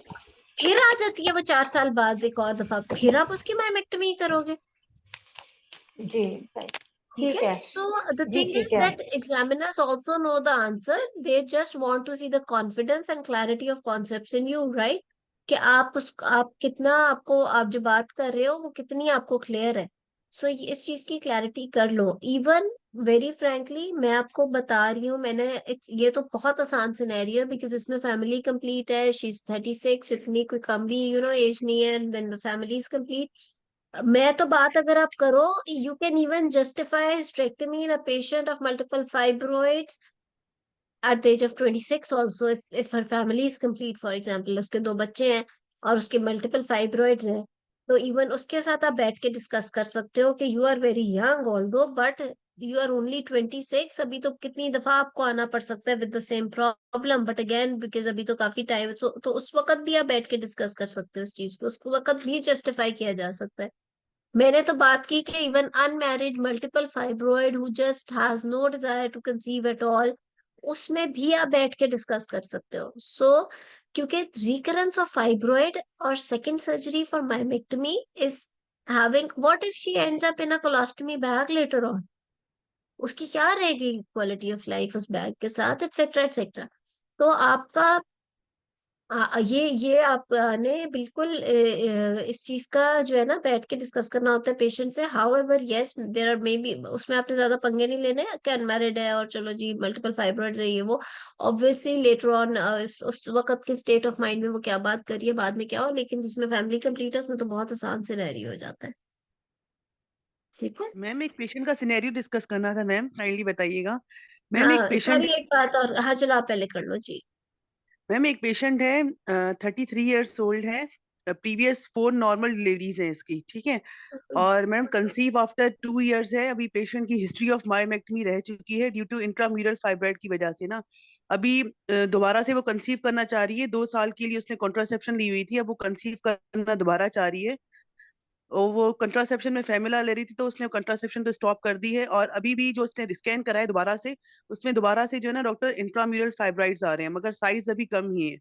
फिर आ जाती है वो 4 साल बाद एक और दफा, फिर आप उसकी मायोमेक्टमी करोगे। जी सही। ठीक ठीक है, है। सो द जी थिंग इज ठीक है। That examiners also know the answer, they just want to see the confidence and clarity of concepts in you, right? कि आप कितना, आपको, आप जो बात कर रहे हो वो कितनी आपको क्लियर है। सो इस चीज की क्लैरिटी कर लो। इवन वेरी फ्रैंकली मैं आपको बता रही हूँ, ये तो बहुत आसान सिनेरियो है, बिकॉज इसमें फैमिली कंप्लीट है, शी इज 36, इतनी कोई कम भी एज नहीं है, and then the family is complete. मैं तो बात अगर आप करो, you can even justify hysterectomy in a patient of multiple fibroids at the age of 26 also, if her family is complete, for example, उसके 2 बच्चे हैं और उसके मल्टीपल फाइब्रॉइड्स हैं, तो इवन उसके साथ आप बैठ के डिस्कस कर सकते हो कि you are very young although, but you are only 26, अभी तो कितनी दफा आपको आना पड़ सकता है with the same problem, but again because अभी तो काफी टाइम है, तो उस वक्त भी आप बैठ के डिस्कस कर सकते हो इस चीज को, उस वक्त भी जस्टिफाई किया जा सकता है। मैंने तो बात की कि even unmarried multiple fibroid who just has no desire to conceive at all, उसमें भी आप बैठ के डिस्कस कर सकते हो। क्योंकि रिकरेंस ऑफ फाइब्रॉइड और second surgery for myomectomy is having, what if she ends up in a colostomy bag later on, उसकी क्या रहेगी क्वालिटी ऑफ लाइफ उस बैग के साथ, एक्सेट्रा एक्सेट्रा। तो आपका ये आपने बिल्कुल इस चीज का जो है ना बैठ के डिस्कस करना होता है पेशेंट से। However yes, there are maybe, उसमें आपने ज्यादा पंगे नहीं लेने कि अनमैरिड है और चलो जी मल्टीपल फाइब्रॉइड्स है ये वो। ऑब्वियसली लेटर ऑन उस वक्त के स्टेट ऑफ माइंड में वो क्या बात करिए, बाद में क्या हो, लेकिन जिसमें फैमिली कंप्लीट है उसमें तो बहुत आसान सिनेरियो हो जाता है। ठीक है। मैम एक पेशेंट का सिनेरियो डिस्कस करना था मैम, काइंडली बताइएगा। मैम एक हाँ पेशेंट सॉरी, एक बात और, हाँ चलो आप पहले कर लो जी। मैम एक पेशेंट है, 33 ईयर्स ओल्ड है, प्रीवियस 4 नॉर्मल डिलीवरीज हैं इसकी, ठीक है। और मैम कंसीव आफ्टर 2 इयर्स है। अभी पेशेंट की हिस्ट्री ऑफ मायोमेक्टमी रह चुकी है ड्यू टू इंट्राम्यूरल फाइब्रॉइड की वजह से ना। अभी दोबारा से वो कंसीव करना चाह रही है। 2 साल के लिए उसने कॉन्ट्रासेप्शन ली हुई थी, अब वो कंसीव करना दोबारा चाह रही है। और वो कंट्रासेप्शन में फेमिला ले रही थी, तो उसने कंट्रासेप्शन तो स्टॉप कर दी है। और अभी भी जो उसने स्कैन करा है दोबारा से, उसमें दोबारा से जो है ना डॉक्टर इंट्राम्यूरल फाइब्राइड्स आ रहे हैं, मगर साइज अभी कम ही है।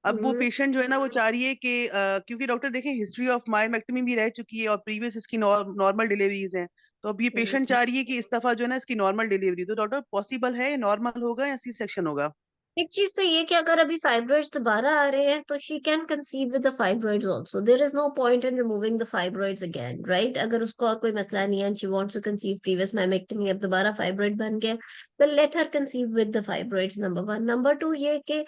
अब वो हम्म पेशेंट जो है ना वो चाह रही है कि क्योंकि डॉक्टर देखें हिस्ट्री ऑफ मायोमेक्टमी भी रह चुकी है और प्रीवियस इसकी नॉर्मल डिलीवरीज हैं, तो अब ये पेशेंट हम्म। चाह रही है कि इस दफा जो है ना इसकी नॉर्मल डिलीवरी, तो डॉक्टर पॉसिबल है नॉर्मल होगा या सी सेक्शन होगा? एक चीज तो ये कि अगर अभी फाइब्रॉइड्स दोबारा आ रहे हैं तो she can conceive with the fibroids also, there is no point in removing the fibroids again, right? अगर उसको और कोई मसला नहीं है and she wants to conceive previous myomectomy, अब दोबारा फाइब्रॉइड बन गया, तो let her conceive with the fibroids, number 1। Number 2 ये कि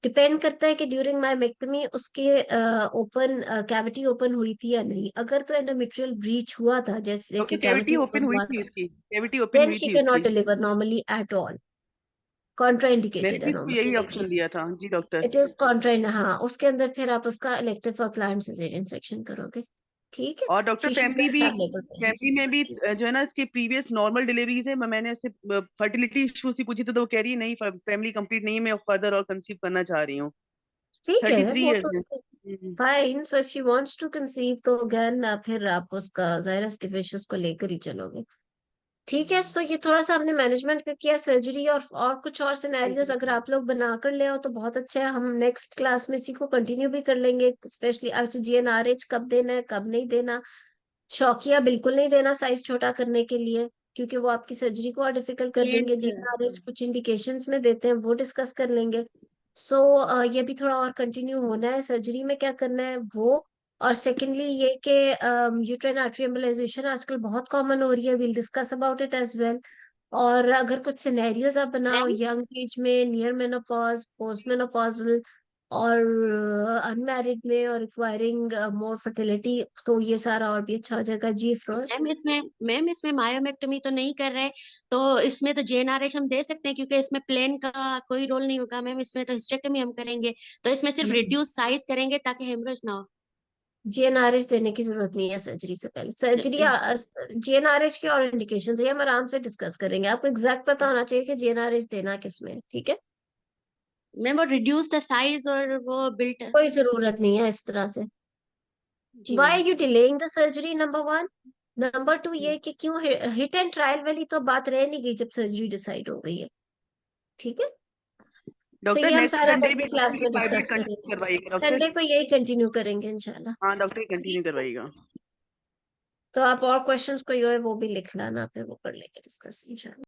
डिपेंड करता है कि ड्यूरिंग मायोमेक्टमी उसके ओपन कैविटी ओपन हुई थी या नहीं। अगर तो एंडोमेट्रियल ब्रीच हुआ था, जैसे कि doctor cavity cavity open open हुई हुआ थी था, इसकी, कैविटी ओपन देन हुई शी थी कैन नॉट इसकी। डिलीवर नॉर्मली एट ऑल, मैंने कॉन्ट्राइंडिकेटेड भी है इसको नॉर्मली। यही ऑप्शन दिया था जी डॉक्टर। इट इज कॉन्ट्राइंड, हाँ, उसके अंदर फिर आप उसका इलेक्टिव और प्लान्ड सिजेरियन सेक्शन करोगे। ठीक है। और doctor she should not have labour family pains. में भी जो है ना इसके प्रीवियस नॉर्मल डिलीवरीज है। मैंने इससे फर्टिलिटी इश्यूज ही पूछी थी, तो वो कह रही है नहीं फैमिली कंप्लीट नहीं है, मैं फर्दर और कंसीव करना चाह रही हूँ। ठीक थर्टी है, थ्री वो ईयर्स तो है। Fine. So if she wants to conceive तो अगेन फिर आप उसका जाहिर है उसके विशेस को लेकर ही चलोगे। ठीक है, सो ये थोड़ा सा हमने मैनेजमेंट का किया, सर्जरी और कुछ और सिनेरियोज अगर आप लोग बना कर ले आओ तो बहुत अच्छा है। हम नेक्स्ट क्लास में इसी को कंटिन्यू भी कर लेंगे, स्पेशली अच्छा GnRH कब देना है कब नहीं देना। शौकिया बिल्कुल नहीं देना साइज छोटा करने के लिए, क्योंकि वो आपकी सर्जरी को और डिफिकल्ट कर देंगे। GnRH कुछ इंडिकेशंस में देते हैं, वो डिस्कस कर लेंगे। ये भी थोड़ा और कंटिन्यू होना है, सर्जरी में क्या करना है वो। और सेकेंडली ये कि यूट्राइन आर्टरी एम्बोलाइजेशन आजकल बहुत कॉमन हो रही है, will discuss about it as well. और अगर कुछ सिनेरियोज आप बनाओ मैम यंग एज में, नियर मेनोपॉज, पोस्ट मेनोपॉजल और अनमैरिड में और रिक्वायरिंग मोर फर्टिलिटी, तो ये सारा और भी अच्छा हो जाएगा। जी फिरोज। मैम इसमें मायोमेक्टोमी तो नहीं कर रहे, तो इसमें तो जेएनआरएच हम दे सकते हैं क्योंकि इसमें प्लेन का कोई रोल नहीं होगा मैम, इसमें तो हिस्टेक्टोमी हम करेंगे, तो इसमें सिर्फ रिड्यूस साइज करेंगे ताकि हेमरेज ना हो। जीएनआरएच देने की जरूरत नहीं है सर्जरी से पहले। सर्जरी जीएनआरएच की और इंडिकेशन है, हम आराम से डिस्कस करेंगे। आपको एग्जैक्ट पता होना चाहिए कि जीएनआरएच देना किसमें है, ठीक है? मैम वो रिड्यूस द साइज और वो बिल्ट। कोई जरूरत नहीं है इस तरह से। जी Why ma'am. are you delaying the surgery? Number 1। Number 2 ये कि क्यों हिट एंड ट्रायल वाली तो बात रह नहीं गई जब सर्जरी डिसाइड हो गई है, ठीक है? सो डॉक्टर ये हम नेक्स्ट सारा संडे भी पहली क्लास में फाइब्रोइड डिस्कस कंटिन्यू करेंगे। करवाइएगा डॉक्टर। संडे को यही कंटिन्यू करेंगे इंशाल्लाह। हाँ डॉक्टर कंटिन्यू करवाइएगा। तो आप और क्वेश्चंस कोई हो वो भी लिख लाना, फिर वो कर लेंगे डिस्कस इंशाल्लाह।